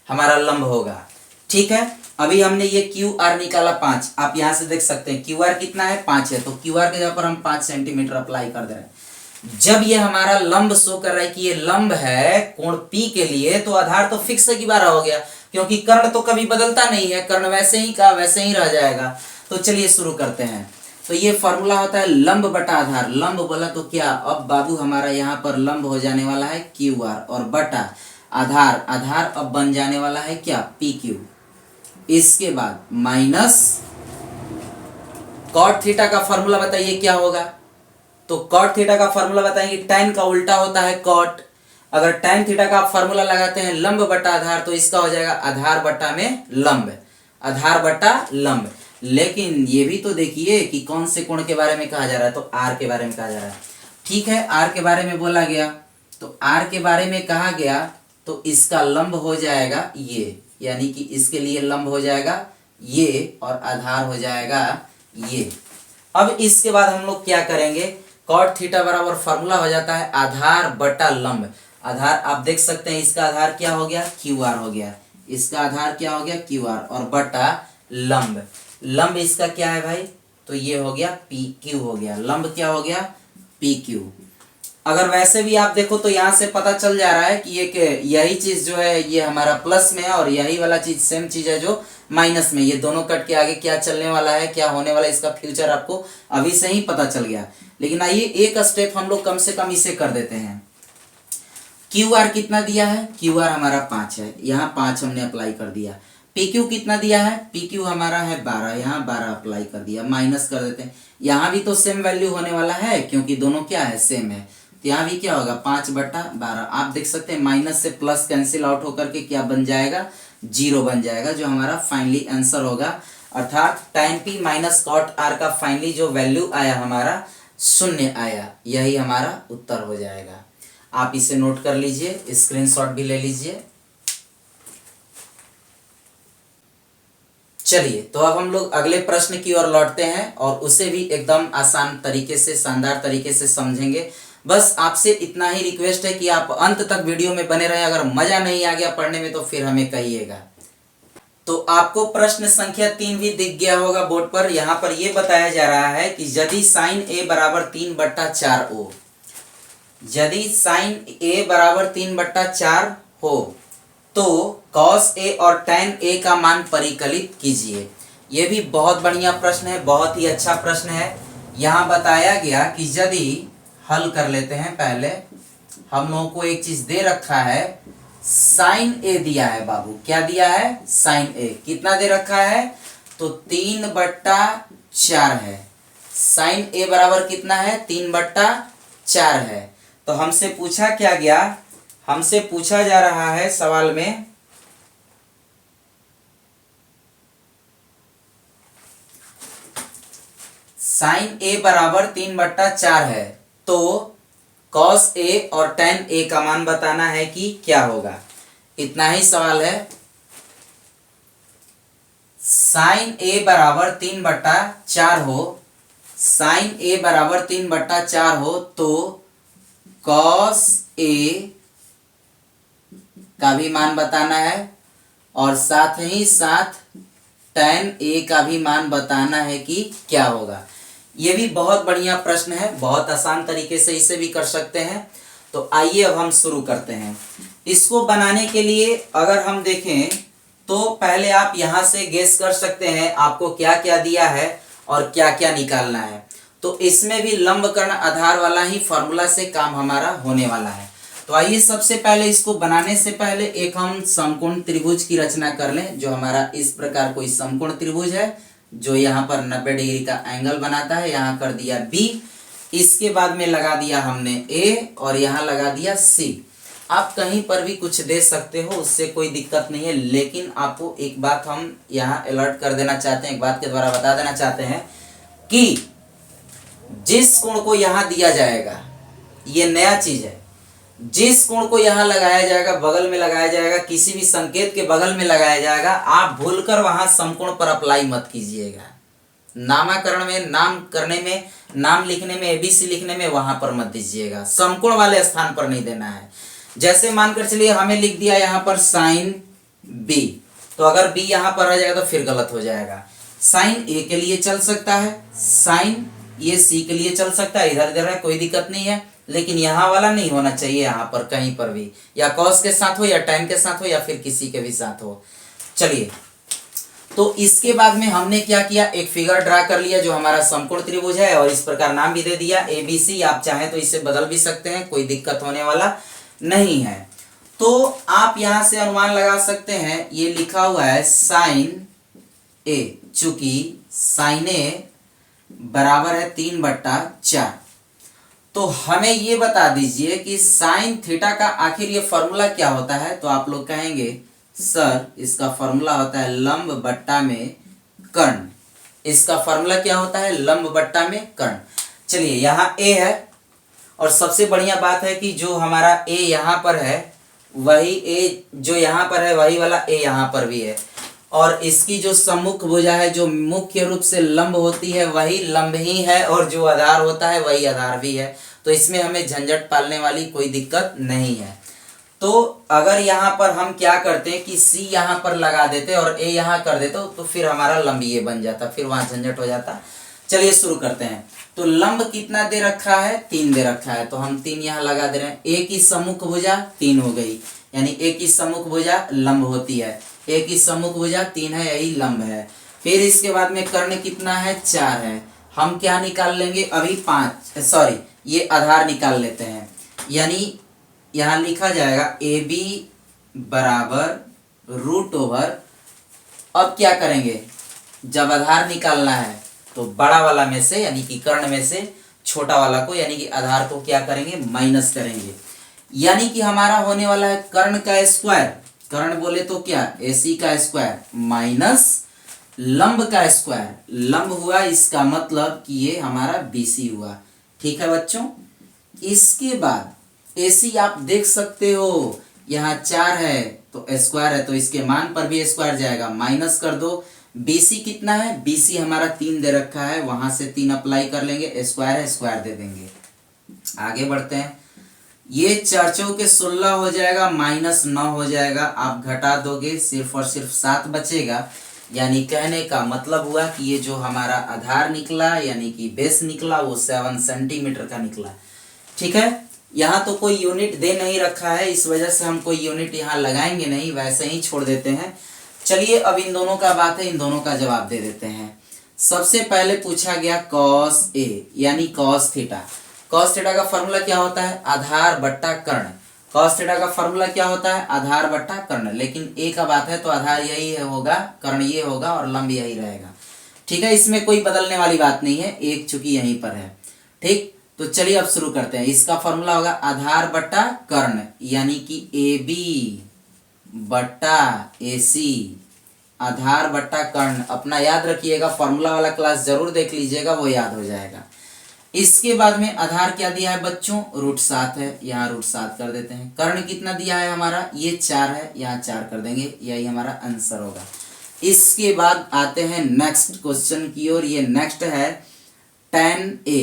हमारा लंब होगा, ठीक है। अभी हमने ये क्यू आर निकाला 5, आप यहाँ से देख सकते हैं क्यू आर कितना है, 5 है। तो क्यू आर के जगह पर हम 5 सेंटीमीटर अप्लाई कर दे रहे हैं। जब ये हमारा लंब शो कर रहा है कि ये लंब है कोण P के लिए, तो आधार तो फिक्स है कि 12 हो गया, क्योंकि कर्ण तो कभी बदलता नहीं है, कर्ण वैसे ही का वैसे ही रह जाएगा। तो चलिए शुरू करते हैं। तो ये फॉर्मूला होता है लंब बटा आधार। लंब बोला तो क्या, अब बाबू हमारा यहाँ पर लंब हो जाने वाला है QR, और बटा आधार, आधार अब बन जाने वाला है क्या, PQ। इसके बाद माइनस कॉट थीटा का फॉर्मूला बताइए क्या होगा। तो कॉट थीटा का फॉर्मूला बताएंगे, tan का उल्टा होता है कॉट। अगर tan थीटा का आप फॉर्मूला लगाते हैं लंब बटा आधार, तो इसका हो जाएगा आधार बटा में लंब, आधार बटा लंब। लेकिन ये भी तो देखिए कि कौन से कोण के बारे में कहा जा रहा है, तो R के बारे में कहा जा रहा है। ठीक है, R के बारे में बोला गया, तो R के बारे में कहा गया, तो इसका लंब हो जाएगा ये, यानी कि इसके लिए लंब हो जाएगा ये और आधार हो जाएगा ये। अब इसके बाद हम लोग क्या करेंगे, कॉट थीटा बराबर फॉर्मूला हो जाता है आधार बटा लंब। आधार आप देख सकते हैं, इसका आधार क्या हो गया, QR हो गया, इसका आधार क्या हो गया QR, और बटा लंब। लंब इसका क्या है भाई, तो ये हो गया PQ हो गया, लंब क्या हो गया PQ। अगर वैसे भी आप देखो तो यहाँ से पता चल जा रहा है कि यही चीज जो है ये हमारा प्लस में है, और यही वाला चीज सेम चीज है जो माइनस में। ये दोनों कट के आगे क्या चलने वाला है, क्या होने वाला है, इसका फ्यूचर आपको अभी से ही पता चल गया। लेकिन आइए एक स्टेप हम लोग कम से कम इसे कर देते हैं। QR कितना दिया है, QR हमारा 5 है, यहाँ 5 हमने अप्लाई कर दिया। PQ कितना दिया है, PQ हमारा है 12, यहाँ 12 अप्लाई कर दिया, माइनस कर देते हैं। यहाँ भी तो सेम वैल्यू होने वाला है, क्योंकि दोनों क्या है, सेम है। तो यहाँ भी क्या होगा 5 बटा 12। आप देख सकते हैं माइनस से प्लस कैंसिल आउट होकर के क्या बन जाएगा, 0 बन जाएगा, जो हमारा फाइनली आंसर होगा। अर्थात tan P minus cot R का फाइनली जो वैल्यू आया हमारा 0 आया, यही हमारा उत्तर हो जाएगा। आप इसे नोट कर लीजिए, स्क्रीनशॉट भी ले लीजिए। चलिए, तो अब हम लोग अगले प्रश्न की ओर लौटते हैं, और उसे भी एकदम आसान तरीके से, शानदार तरीके से समझेंगे। बस आपसे इतना ही रिक्वेस्ट है कि आप अंत तक वीडियो में बने रहें। अगर मजा नहीं आ गया पढ़ने में तो फिर हमें कहिएगा। तो आपको प्रश्न संख्या 3 भी दिख गया होगा बोर्ड पर। यहाँ पर यह बताया जा रहा है कि यदि साइन A बराबर 3/4O, यदि साइन A बराबर 3/4 हो तो कॉस A और tan A का मान परिकलित कीजिए। यह भी बहुत बढ़िया प्रश्न है, बहुत ही अच्छा प्रश्न है। यहाँ बताया गया कि यदि हल कर लेते हैं, पहले हम लोगों को एक चीज दे रखा है, साइन A दिया है बाबू, क्या दिया है, साइन A कितना दे रखा है, तो 3/4 है। साइन A बराबर कितना है, 3/4 है। तो हमसे पूछा क्या गया, हमसे पूछा जा रहा है सवाल में साइन A बराबर 3/4 है, तो cos A और tan A का मान बताना है कि क्या होगा। इतना ही सवाल है। साइन A बराबर 3/4 हो, साइन A बराबर 3/4 हो तो cos A का भी मान बताना है, और साथ ही साथ tan A का भी मान बताना है कि क्या होगा। ये भी बहुत बढ़िया प्रश्न है, बहुत आसान तरीके से इसे भी कर सकते हैं। तो आइए अब हम शुरू करते हैं। इसको बनाने के लिए अगर हम देखें तो पहले आप यहां से गेस कर सकते हैं आपको क्या क्या दिया है और क्या क्या निकालना है। तो इसमें भी लंबकर्ण आधार वाला ही फॉर्मूला से काम हमारा होने वाला है। तो आइए सबसे पहले इसको बनाने से पहले एक हम समकोण त्रिभुज की रचना कर लें। जो हमारा इस प्रकार कोई समकोण त्रिभुज है जो यहाँ पर 90 डिग्री का एंगल बनाता है, यहाँ कर दिया B, इसके बाद में लगा दिया हमने A और यहाँ लगा दिया C। आप कहीं पर भी कुछ दे सकते हो, उससे कोई दिक्कत नहीं है, लेकिन आपको एक बात हम यहाँ अलर्ट कर देना चाहते हैं, एक बात के द्वारा बता देना चाहते हैं कि जिस कोण को यहाँ दिया जाएगा, ये नया चीज है, जिस कोण को यहाँ लगाया जाएगा, बगल में लगाया जाएगा, किसी भी संकेत के बगल में लगाया जाएगा, आप भूलकर वहां समकोण पर अप्लाई मत कीजिएगा। नामकरण में, नाम करने में, नाम लिखने में, ABC लिखने में वहां पर मत दीजिएगा, समकोण वाले स्थान पर नहीं देना है। जैसे मानकर चलिए हमें लिख दिया यहाँ पर साइन B, तो अगर B यहाँ पर आ जाएगा तो फिर गलत हो जाएगा। साइन A के लिए चल सकता है, साइन ये C के लिए चल सकता है, इधर इधर है, कोई दिक्कत नहीं है। लेकिन यहाँ वाला नहीं होना चाहिए, यहाँ पर कहीं पर भी, या कॉस के साथ हो या tan के साथ हो या फिर किसी के भी साथ हो। चलिए, तो इसके बाद में हमने क्या किया, एक फिगर ड्रा कर लिया जो हमारा समकोण त्रिभुज है और इस प्रकार नाम भी दे दिया ABC। आप चाहें तो इसे बदल भी सकते हैं, कोई दिक्कत होने वाला नहीं है। तो आप यहां से अनुमान लगा सकते हैं, ये लिखा हुआ है sin A, चूंकि sin A बराबर है 3/4। तो हमें ये बता दीजिए कि साइन थीटा का आखिर ये फॉर्मूला क्या होता है। तो आप लोग कहेंगे सर इसका फॉर्मूला होता है लंब बट्टा में कर्ण। इसका फॉर्मूला क्या होता है, लंब बट्टा में कर्ण। चलिए, यहाँ a है और सबसे बढ़िया बात है कि जो हमारा a यहाँ पर है वही a जो यहाँ पर है वही वाला a यहाँ पर भी है, और इसकी जो सम्मुख भुजा है जो मुख्य रूप से लंब होती है वही लंब ही है, और जो आधार होता है वही आधार भी है। तो इसमें हमें झंझट पालने वाली कोई दिक्कत नहीं है। तो अगर यहाँ पर हम क्या करते हैं कि C यहाँ पर लगा देते और A यहाँ कर देते तो फिर हमारा लंब ये बन जाता, फिर वहां झंझट हो जाता। चलिए शुरू करते हैं। तो लंब कितना दे रखा है, 3 दे रखा है, तो हम 3 यहाँ लगा दे रहे हैं। A की सम्मुख भुजा 3 हो गई, यानी A की सम्मुख भुजा लंब होती है। A की सम्मुख भुजा 3 है, यही लंब है। फिर इसके बाद में कर्ण कितना है, 4 है। हम क्या निकाल लेंगे अभी, 5 सॉरी ये आधार निकाल लेते हैं, यानी यहाँ लिखा जाएगा AB बराबर √। अब क्या करेंगे, जब आधार निकालना है तो बड़ा वाला में से यानी कि कर्ण में से छोटा वाला को यानी कि आधार को क्या करेंगे, माइनस करेंगे। यानी कि हमारा होने वाला है कर्ण का स्क्वायर, कर्ण बोले तो क्या AC का स्क्वायर माइनस लंब का स्क्वायर। लंब हुआ इसका मतलब कि ये हमारा BC हुआ। ठीक है बच्चों, इसके बाद AC आप देख सकते हो यहाँ 4 है तो स्क्वायर है, तो इसके मान पर भी स्क्वायर जाएगा, माइनस कर दो। BC कितना है, BC हमारा 3 दे रखा है, वहां से 3 अप्लाई कर लेंगे, स्क्वायर है स्क्वायर दे देंगे। आगे बढ़ते हैं, ये 4 चौके 16 हो जाएगा, -9 हो जाएगा। आप घटा दोगे सिर्फ और सिर्फ 7 बचेगा। यानी कहने का मतलब हुआ कि ये जो हमारा आधार निकला यानी कि बेस निकला वो 7 सेंटीमीटर का निकला। ठीक है, यहाँ तो कोई यूनिट दे नहीं रखा है, इस वजह से हम कोई यूनिट यहाँ लगाएंगे नहीं, वैसे ही छोड़ देते हैं। चलिए, अब इन दोनों का बात है, इन दोनों का जवाब दे देते हैं। सबसे पहले पूछा गया कॉस A यानी कॉस थीटा। कॉस थीटा का फॉर्मूला क्या होता है, आधार बट्टा कर्ण। कॉस थीटा का फॉर्मूला क्या होता है, आधार बट्टा कर्ण। लेकिन A का बात है तो आधार यही है होगा, कर्ण ये होगा और लंब यही रहेगा। ठीक है, इसमें कोई बदलने वाली बात नहीं है, एक चूंकि यहीं पर है। ठीक, तो चलिए अब शुरू करते हैं। इसका फॉर्मूला होगा आधार बट्टा कर्ण, यानी कि AB बट्टा AC, आधार बट्टा कर्ण। अपना याद रखिएगा, फॉर्मूला वाला क्लास जरूर देख लीजिएगा, वो याद हो जाएगा। इसके बाद में आधार क्या दिया है बच्चों, √7 है, यहाँ √7 कर देते हैं। कर्ण कितना दिया है हमारा, ये 4 है, यहाँ 4 कर देंगे, यही हमारा आंसर होगा। इसके बाद आते हैं नेक्स्ट क्वेश्चन की ओर। ये नेक्स्ट है tan A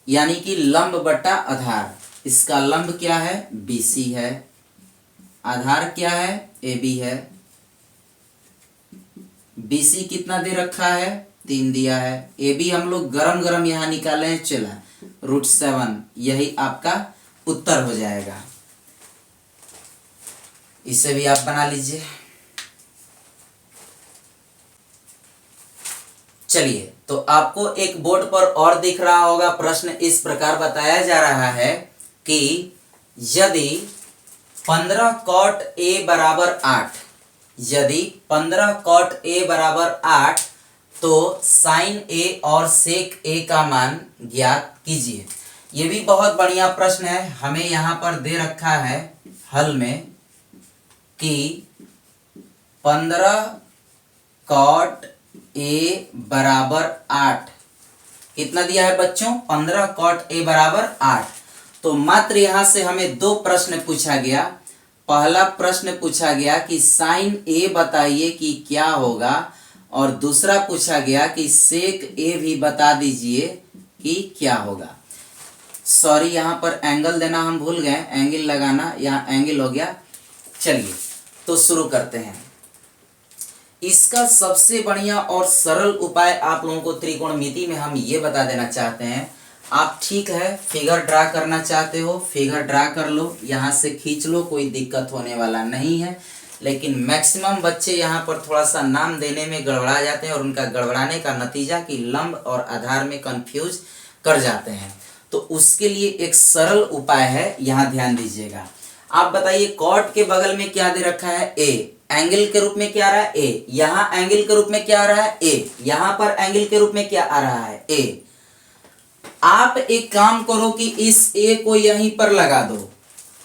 यानी कि लंब बट्टा आधार। इसका लंब क्या है, BC है, आधार क्या है, AB है। BC कितना दे रखा है, 3 दिया है। AB हम लोग गरम गरम यहाँ निकाले हैं, चला √7, यही आपका उत्तर हो जाएगा। इसे भी आप बना लीजिए। चलिए, तो आपको एक बोर्ड पर और दिख रहा होगा, प्रश्न इस प्रकार बताया जा रहा है कि यदि 15 cot A बराबर 8, यदि 15 cot A बराबर 8 तो sin A और sec A का मान ज्ञात कीजिए। ये भी बहुत बढ़िया प्रश्न है। हमें यहाँ पर दे रखा है हल में कि 15 cot A बराबर 8 कितना दिया है बच्चों, 15 cot A बराबर 8। तो मात्र यहां से हमें 2 प्रश्न पूछा गया। पहला प्रश्न पूछा गया कि sin A बताइए कि क्या होगा, और दूसरा पूछा गया कि sec A भी बता दीजिए कि क्या होगा। सॉरी, यहाँ पर एंगल देना हम भूल गए, एंगल लगाना, यहाँ एंगल हो गया। चलिए तो शुरू करते हैं। इसका सबसे बढ़िया और सरल उपाय आप लोगों को त्रिकोणमिति में हम ये बता देना चाहते हैं। आप ठीक है फिगर ड्रा करना चाहते हो फिगर ड्रा कर लो, यहाँ से खींच लो, कोई दिक्कत होने वाला नहीं है। लेकिन मैक्सिमम बच्चे यहाँ पर थोड़ा सा नाम देने में गड़बड़ा जाते हैं और उनका गड़बड़ाने का नतीजा कि लंब और आधार में कंफ्यूज कर जाते हैं। तो उसके लिए एक सरल उपाय है, यहाँ ध्यान दीजिएगा। आप बताइए कॉट के बगल में क्या दे रखा है, ए। एंगल के रूप में क्या आ रहा है, ए। यहाँ एंगल के रूप में क्या आ रहा है, ए। यहाँ पर एंगल के रूप में क्या आ रहा है, ए। आप एक काम करो कि इस ए को यहीं पर लगा दो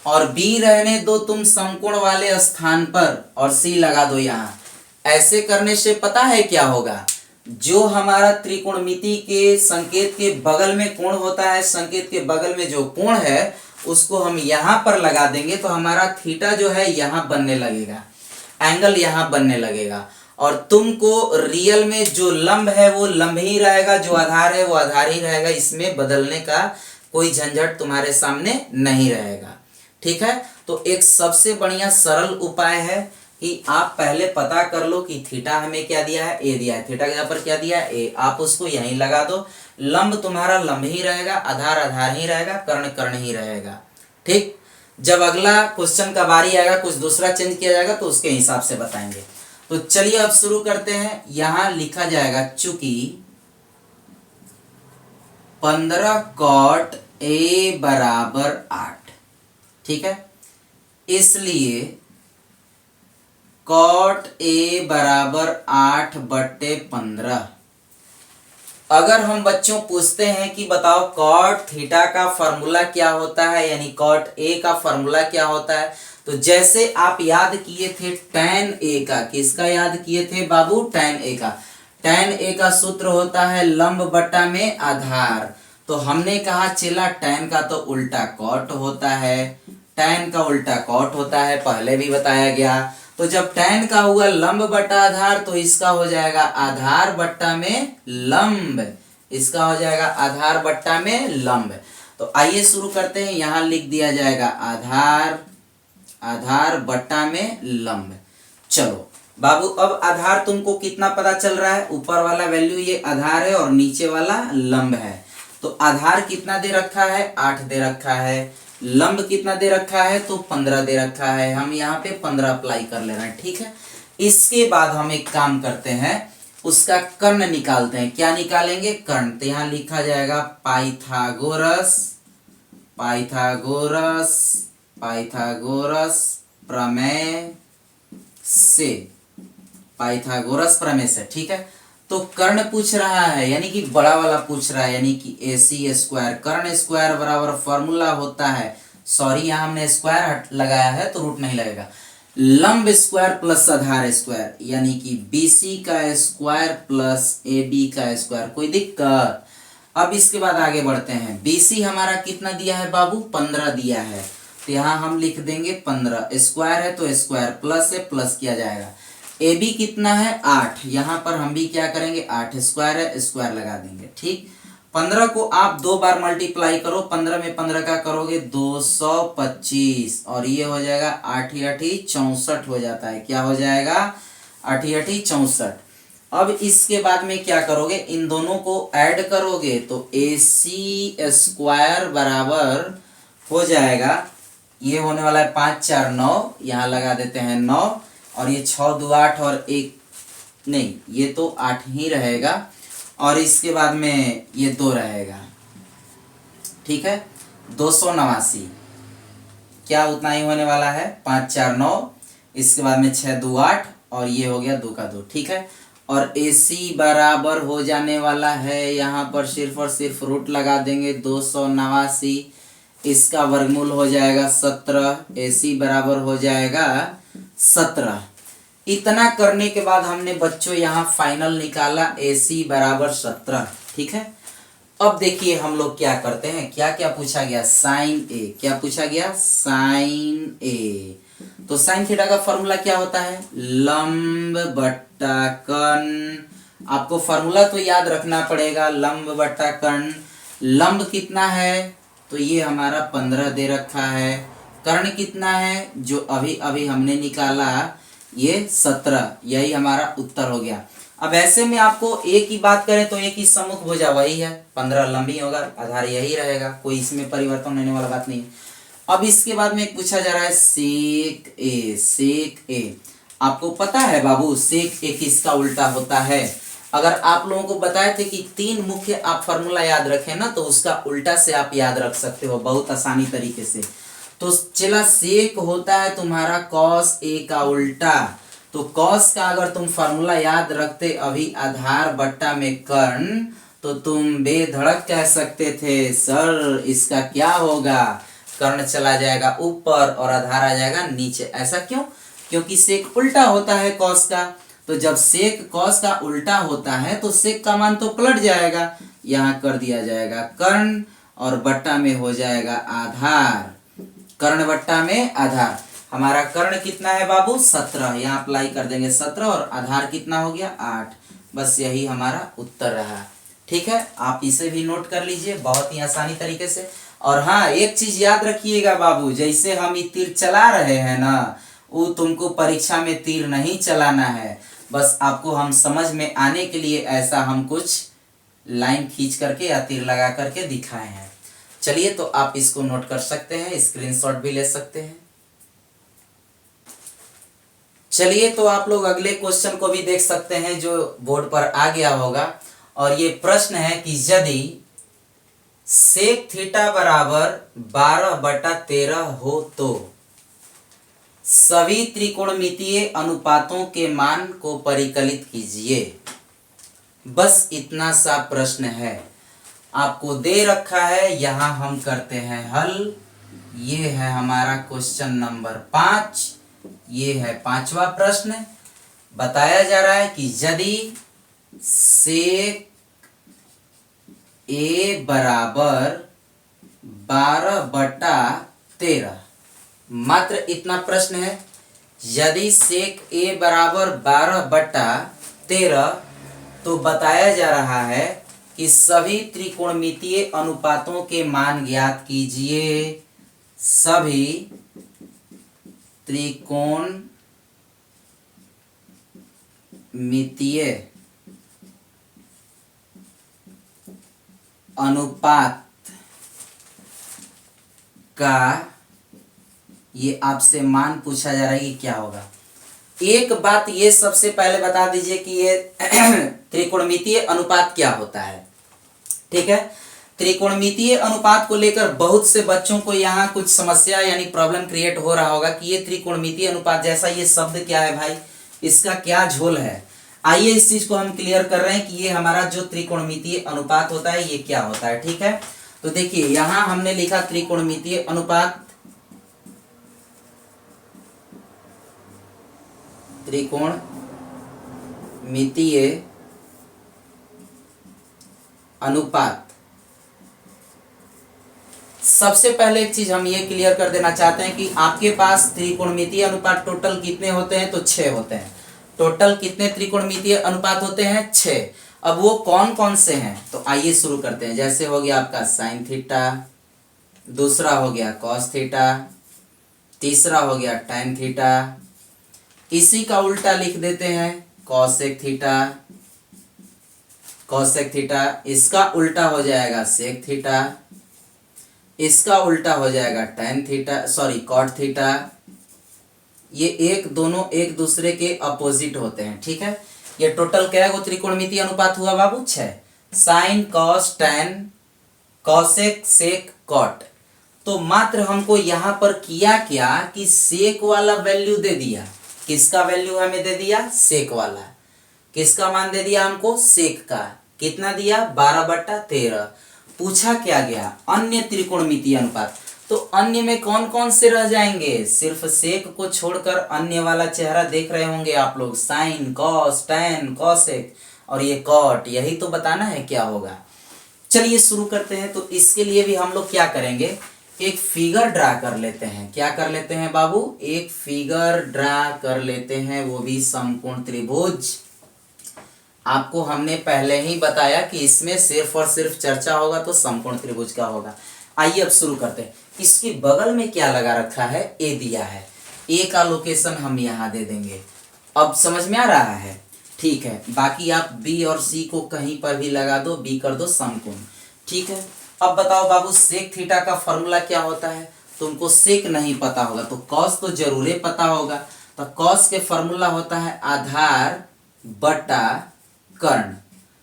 और बी रहने दो तुम समकोण वाले स्थान पर और सी लगा दो यहाँ। ऐसे करने से पता है क्या होगा, जो हमारा त्रिकोणमिति के संकेत के बगल में कोण होता है, संकेत के बगल में जो कोण है उसको हम यहाँ पर लगा देंगे तो हमारा थीटा जो है यहाँ बनने लगेगा, एंगल यहाँ बनने लगेगा। और तुमको रियल में जो लंब है वो लंब ही रहेगा, जो आधार है वो आधार ही रहेगा। इसमें बदलने का कोई झंझट तुम्हारे सामने नहीं रहेगा। ठीक है, तो एक सबसे बढ़िया सरल उपाय है कि आप पहले पता कर लो कि थीटा हमें क्या दिया है, ए दिया है। थीटा के यहाँ पर क्या दिया है, ए। आप उसको यहीं लगा दो, लंब तुम्हारा लंब ही रहेगा, आधार आधार ही रहेगा, कर्ण कर्ण ही रहेगा। ठीक, जब अगला क्वेश्चन का बारी आएगा कुछ दूसरा चेंज किया जाएगा तो उसके हिसाब से बताएंगे। तो चलिए अब शुरू करते हैं। यहां लिखा जाएगा चूंकि 15 कॉट ए बराबर 8, ठीक है, इसलिए कॉट ए बराबर 8/15। अगर हम बच्चों पूछते हैं कि बताओ कॉट थीटा का फॉर्मूला क्या होता है, यानी कॉट ए का फॉर्मूला क्या होता है, तो जैसे आप याद किए थे tan ए का, किसका याद किए थे बाबू, tan ए का। tan ए का सूत्र होता है लंब बटा में आधार। तो हमने कहा चला tan का तो उल्टा कॉट होता है, tan का उल्टा कॉट होता है, पहले भी बताया गया। तो जब tan का हुआ लंब बटा आधार तो इसका हो जाएगा आधार बट्टा में लंब, इसका हो जाएगा आधार बट्टा में लंब। तो आइए शुरू करते हैं। यहां लिख दिया जाएगा आधार, आधार बट्टा में लंब। चलो बाबू, अब आधार तुमको कितना पता चल रहा है, ऊपर वाला वैल्यू ये आधार है और नीचे वाला लंब है। तो आधार कितना दे रखा है, 8 दे रखा है। लंब कितना दे रखा है, तो 15 दे रखा है। हम यहाँ पे 15 अप्लाई कर ले रहे हैं, ठीक है। इसके बाद हम एक काम करते हैं, उसका कर्ण निकालते हैं। क्या निकालेंगे, कर्ण। तो यहाँ लिखा जाएगा पाइथागोरस, पाइथागोरस, पाइथागोरस प्रमेय से, पाइथागोरस प्रमेय से, ठीक है। तो कर्ण पूछ रहा है, यानी कि बड़ा वाला पूछ रहा है, यानी कि AC स्क्वायर। कर्ण स्क्वायर बराबर फॉर्मूला होता है, सॉरी यहाँ हमने स्क्वायर लगाया है तो रूट नहीं लगेगा, लंब स्क्वायर प्लस आधार स्क्वायर, यानी कि BC का स्क्वायर प्लस AB का स्क्वायर। कोई दिक्कत? अब इसके बाद आगे बढ़ते हैं। BC हमारा कितना दिया है बाबू, 15 दिया है। तो यहाँ हम लिख देंगे 15, स्क्वायर है तो स्क्वायर, प्लस है प्लस किया जाएगा। AB कितना है, 8, यहाँ पर हम भी क्या करेंगे, 8 स्क्वायर है, स्क्वायर लगा देंगे, ठीक। 15 को आप 2 बार मल्टीप्लाई करो, 15 में 15 का करोगे 225 और ये हो जाएगा 8 8 64 हो जाता है। क्या हो जाएगा, 8 8 64। अब इसके बाद में क्या करोगे, इन दोनों को ऐड करोगे तो AC स्क्वायर बराबर हो जाएगा, ये होने वाला है 5 4 9, यहाँ लगा देते हैं 9, और ये 6 2 8 और 1 नहीं, ये तो 8 ही रहेगा, और इसके बाद में ये 2 रहेगा, ठीक है। 289, क्या उतना ही होने वाला है, 5 4 9, इसके बाद में 6 2 8 और ये हो गया 2 का 2, ठीक है। और AC बराबर हो जाने वाला है, यहाँ पर सिर्फ और सिर्फ रूट लगा देंगे, 289, इसका वर्गमूल हो जाएगा 17, AC बराबर हो जाएगा 17। इतना करने के बाद हमने बच्चों यहाँ फाइनल निकाला, AC बराबर 17, ठीक है। अब देखिए हम लोग क्या करते हैं, क्या क्या पूछा गया, साइन A, क्या पूछा गया, साइन A। तो साइन थीटा का फॉर्मूला क्या होता है, लंब बट्टा कर्ण। आपको फॉर्मूला तो याद रखना पड़ेगा, लंब बट्टा कर्ण। लंब कितना है, तो ये हमारा 15 दे रखा है। कर्ण कितना है, जो अभी अभी हमने निकाला, ये 17, यही हमारा उत्तर हो गया। अब ऐसे में आपको ए की बात करें तो ए की सम्मुख भुजा वही है, 15 लंबी होगा, आधार यही रहेगा, कोई इसमें परिवर्तन होने वाला बात नहीं है। अब इसके बाद में पूछा जा रहा है सेक ए। सेक ए आपको पता है बाबू सेक ए किसका उल्टा होता है? अगर आप लोगों को बताए थे कि 3 मुख्य आप फॉर्मूला याद रखें ना तो उसका उल्टा से आप याद रख सकते हो बहुत आसानी तरीके से। तो चला सेक होता है तुम्हारा कॉस ए का उल्टा। तो कॉस का अगर तुम फॉर्मूला याद रखते अभी आधार बट्टा में कर्ण तो तुम बेधड़क कह सकते थे सर इसका क्या होगा, कर्ण चला जाएगा ऊपर और आधार आ जाएगा नीचे। ऐसा क्यों? क्योंकि सेक उल्टा होता है कॉस का। तो जब सेक कॉस का उल्टा होता है तो सेक का मान तो पलट जाएगा, यहाँ कर दिया जाएगा कर्ण और बट्टा में हो जाएगा आधार। कर्ण बट्टा में आधार। हमारा कर्ण कितना है बाबू 17, यहाँ अप्लाई कर देंगे 17 और आधार कितना हो गया 8। बस यही हमारा उत्तर रहा। ठीक है, आप इसे भी नोट कर लीजिए बहुत ही आसानी तरीके से। और हाँ एक चीज याद रखिएगा बाबू, जैसे हम ये तीर चला रहे हैं ना वो तुमको परीक्षा में तीर नहीं चलाना है, बस आपको हम समझ में आने के लिए ऐसा हम कुछ लाइन खींच करके या तीर लगा करके दिखाए हैं। चलिए तो आप इसको नोट कर सकते हैं, स्क्रीनशॉट भी ले सकते हैं। चलिए तो आप लोग अगले क्वेश्चन को भी देख सकते हैं जो बोर्ड पर आ गया होगा। और ये प्रश्न है कि यदि सेक थीटा बराबर 12/13 हो तो सभी त्रिकोणमितीय अनुपातों के मान को परिकलित कीजिए। बस इतना सा प्रश्न है, आपको दे रखा है, यहां हम करते हैं हल। ये है हमारा क्वेश्चन नंबर 5, ये है 5वां प्रश्न। बताया जा रहा है कि यदि सेक ए बराबर 12/13, मात्र इतना प्रश्न है, यदि सेक ए बराबर 12/13 तो बताया जा रहा है कि सभी त्रिकोणमितीय अनुपातों के मान ज्ञात कीजिए। सभी त्रिकोणमितीय अनुपात का ये आपसे मान पूछा जा रहा है कि क्या होगा। एक बात ये सबसे पहले बता दीजिए कि ये त्रिकोणमितीय अनुपात क्या होता है। ठीक है, त्रिकोणमितीय अनुपात को लेकर बहुत से बच्चों को यहाँ कुछ समस्या यानी प्रॉब्लम क्रिएट हो रहा होगा कि ये त्रिकोणमितीय अनुपात जैसा ये शब्द क्या है भाई, इसका क्या झोल है। आइए इस चीज को हम क्लियर कर रहे हैं कि ये हमारा जो त्रिकोणमितीय अनुपात होता है ये क्या होता है। ठीक है, तो देखिए यहां हमने लिखा त्रिकोणमितीय अनुपात, त्रिकोणमितीय अनुपात। सबसे पहले एक चीज हम ये क्लियर कर देना चाहते हैं कि आपके पास त्रिकोणमितीय अनुपात टोटल कितने होते हैं, तो 6 होते हैं। टोटल कितने त्रिकोणमितीय अनुपात होते हैं, 6। अब वो कौन कौन से हैं, तो आइए शुरू करते हैं। जैसे हो गया आपका साइन थीटा, दूसरा हो गया कॉस थीटा, तीसरा हो गया टैन थीटा, इसी का उल्टा लिख देते हैं कॉसेक थीटा। कॉसेक थीटा इसका उल्टा हो जाएगा सेक थीटा, इसका उल्टा हो जाएगा tan theta, sorry cot theta. ये दोनों एक दूसरे के अपोजिट होते हैं। ठीक है, ये टोटल क्या है, त्रिकोणमितीय अनुपात हुआ बाबू 6। Sine cos tan cosec sec cot. तो मात्र हमको यहां पर किया क्या कि सेक वाला वैल्यू दे दिया। किसका वैल्यू हमें दे दिया, सेक वाला। किसका मान दे दिया हमको, सेक का। कितना दिया, 12/13। पूछा क्या गया, अन्य त्रिकोणमितीय अनुपात। तो अन्य में कौन कौन से रह जाएंगे, सिर्फ सेक को छोड़कर अन्य वाला चेहरा देख रहे होंगे आप लोग, साइन कॉस टैन कॉसेक और ये कॉट, यही तो बताना है क्या होगा। चलिए शुरू करते हैं। तो इसके लिए भी हम लोग क्या करेंगे, एक फिगर ड्रा कर लेते हैं। क्या कर लेते हैं बाबू, एक फिगर ड्रा कर लेते हैं, वो भी समकोण त्रिभुज। आपको हमने पहले ही बताया कि इसमें सिर्फ और सिर्फ चर्चा होगा तो समकोण त्रिभुज का होगा। आइए अब शुरू करते हैं। इसके बगल में क्या लगा रखा है, ए दिया है, ए का लोकेशन हम यहाँ दे देंगे। अब समझ में आ रहा है? ठीक है, बाकी आप बी और सी को कहीं पर भी लगा दो, बी कर दो समकोण। ठीक है, अब बताओ बाबू सेक थीटा का फॉर्मूला क्या होता है? तुमको सेक नहीं पता होगा तो कॉस तो जरूर पता होगा। तो कॉस के फॉर्मूला होता है आधार बटा कर्ण।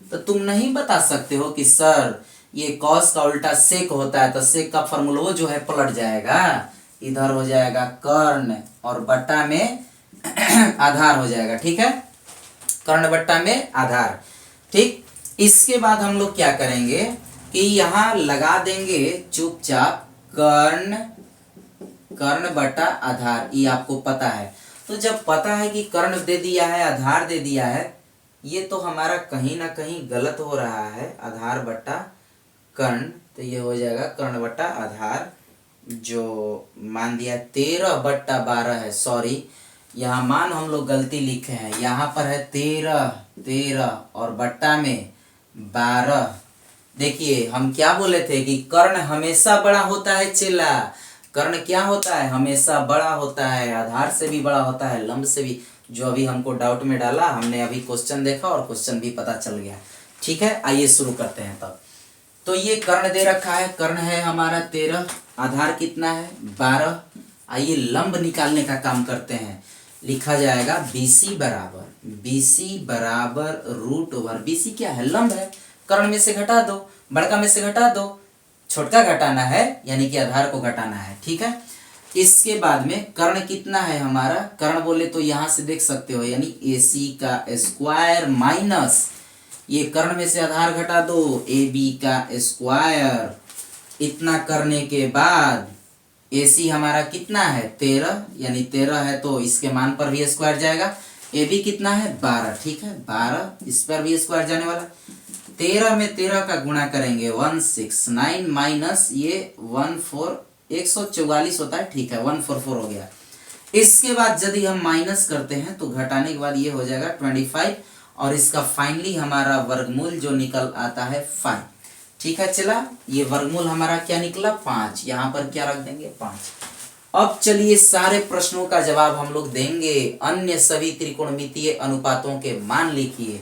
तो तुम नहीं बता सकते हो कि सर ये कॉस का उल्टा सेक होता है, तो सेक का फॉर्मूला वो जो है पलट जाएगा, इधर हो जाएगा कर्ण और बट्टा में आधार हो जाएगा। ठीक है, कर्ण बट्टा में आधार। ठीक, इसके बाद हम लोग क्या करेंगे कि यहां लगा देंगे चुपचाप कर्ण बटा आधार। ये आपको पता है। तो जब पता है कि कर्ण दे दिया है, आधार दे दिया है, ये तो हमारा कहीं ना कहीं गलत हो रहा है, आधार बटा कर्ण। तो ये हो जाएगा कर्ण बटा आधार, जो मान दिया 13/12 है। सॉरी, यहाँ मान हम लोग गलती लिखे हैं, यहाँ पर है 13 और बट्टा में 12। देखिए हम क्या बोले थे कि कर्ण हमेशा बड़ा होता है चेला। कर्ण क्या होता है? हमेशा बड़ा होता है, आधार से भी बड़ा होता है, लंब से भी। जो अभी हमको डाउट में डाला, हमने अभी क्वेश्चन देखा और क्वेश्चन भी पता चल गया। ठीक है, आइए शुरू करते हैं तब। तो ये कर्ण दे रखा है, कर्ण है हमारा 13, आधार कितना है 12। आइए लंब निकालने का काम करते हैं। लिखा जाएगा BC बराबर √, BC क्या है? लंब है। कर्ण में से घटा दो, बड़का में से घटा दो, छोटका घटाना है यानी कि आधार को घटाना है। ठीक है, इसके बाद में कर्ण कितना है हमारा? कर्ण बोले तो यहां से देख सकते हो, यानी AC का स्क्वायर माइनस ये कर्ण में से आधार घटा दो, AB का स्क्वायर। इतना करने के बाद AC हमारा कितना है 13, यानी 13 है तो इसके मान पर भी स्क्वायर जाएगा। AB कितना है 12। ठीक है, 12 इस पर भी स्क्वायर जाने वाला। 13 में 13 का गुणा करेंगे 169 माइनस ये 14, 144 होता है। ठीक है, 144 हो गया। इसके बाद यदि हम माइनस करते हैं तो घटाने के बाद ये हो जाएगा 25 और इसका फाइनली हमारा वर्गमूल जो निकल आता है 5। ठीक है, चला ये वर्गमूल हमारा क्या निकला 5। यहाँ पर क्या रख देंगे 5। अब चलिए सारे प्रश्नों का जवाब हम लोग देंगे। अन्य सभी त्रिकोणमितीय अनुपातों के मान लिखिए।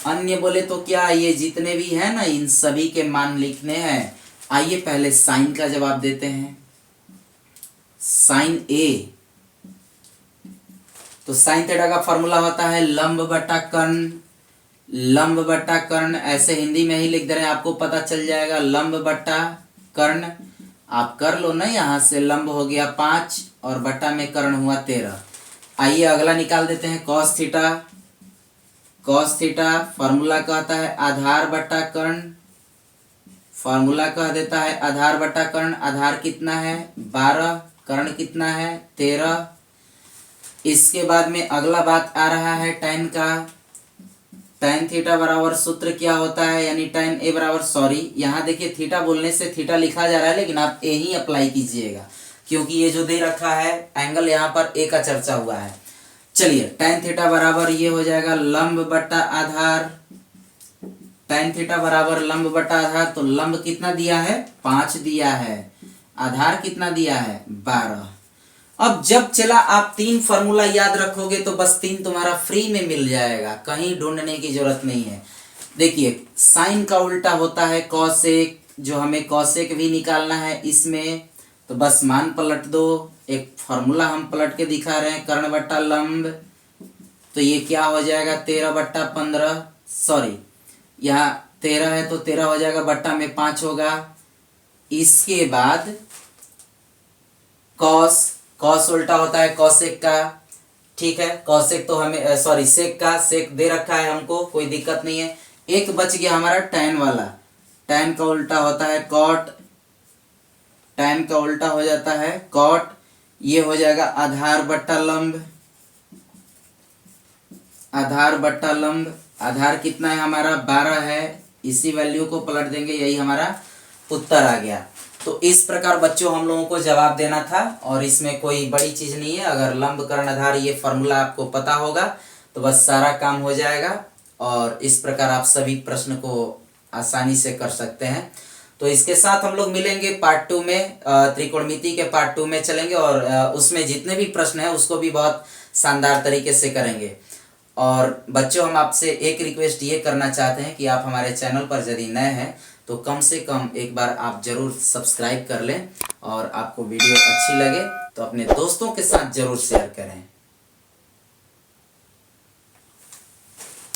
अन्य बोले तो क्या, ये जितने भी है ना इन सभी के मान लिखने हैं। आइए पहले साइन का जवाब देते हैं। साइन A, तो साइन थीटा का फॉर्मूला होता है लंब बटा कर्ण। लंब बटा कर्ण ऐसे हिंदी में ही लिख दे रहे हैं, आपको पता चल जाएगा। लंब बटा कर्ण आप कर लो ना, यहाँ से लंब हो गया 5 और बटा में कर्ण हुआ 13। आइए अगला निकाल देते हैं cos theta. Cos theta formula कहता है आधार बटा कर्ण। फॉर्मूला कह देता है आधार बटा कर्ण। आधार कितना है 12, कर्ण कितना है 13। इसके बाद में अगला बात आ रहा है tan का। tan थीटा बराबर सूत्र क्या होता है, यानी tan A बराबर, सॉरी यहाँ देखिए थीटा बोलने से थीटा लिखा जा रहा है, लेकिन आप A ही अप्लाई कीजिएगा क्योंकि ये जो दे रखा है एंगल यहाँ पर A का चर्चा हुआ है। चलिए tan थीटा बराबर ये हो जाएगा लंब बटा आधार। tan थीटा बराबर लंब बटा आधार, तो लंब कितना दिया है 5 दिया है, आधार कितना दिया है 12। अब जब चला आप 3 फॉर्मूला याद रखोगे तो बस 3 तुम्हारा फ्री में मिल जाएगा, कहीं ढूंढने की जरूरत नहीं है। देखिए साइन का उल्टा होता है कॉसेक, जो हमें कॉसेक भी निकालना है इसमें, तो बस मान पलट दो। एक फॉर्मूला हम पलट के दिखा रहे हैं कर्ण बट्टा लंब, तो ये क्या हो जाएगा 13/15। सॉरी यहाँ 13 है तो 13 हो जाएगा, बट्टा में 5 होगा। इसके बाद कॉस उल्टा होता है कॉसेक का। ठीक है, कॉसेक तो हमें सॉरी सेक का, सेक दे रखा है हमको, कोई दिक्कत नहीं है। एक बच गया हमारा tan वाला। tan का उल्टा होता है कॉट। tan का उल्टा हो जाता है कॉट। ये हो जाएगा आधार बट्टा लंब। आधार बट्टा लंब, आधार कितना है हमारा 12 है, इसी वैल्यू को पलट देंगे, यही हमारा उत्तर आ गया। तो इस प्रकार बच्चों हम लोगों को जवाब देना था और इसमें कोई बड़ी चीज नहीं है। अगर लंब कर्ण आधार ये फॉर्मूला आपको पता होगा तो बस सारा काम हो जाएगा और इस प्रकार आप सभी प्रश्न को आसानी से कर सकते हैं। तो इसके साथ हम लोग मिलेंगे पार्ट 2 में, त्रिकोणमिति के पार्ट 2 में चलेंगे और उसमें जितने भी प्रश्न हैं उसको भी बहुत शानदार तरीके से करेंगे। और बच्चों, हम आपसे एक रिक्वेस्ट ये करना चाहते हैं कि आप हमारे चैनल पर यदि नए हैं तो कम से कम एक बार आप ज़रूर सब्सक्राइब कर लें, और आपको वीडियो अच्छी लगे तो अपने दोस्तों के साथ ज़रूर शेयर करें।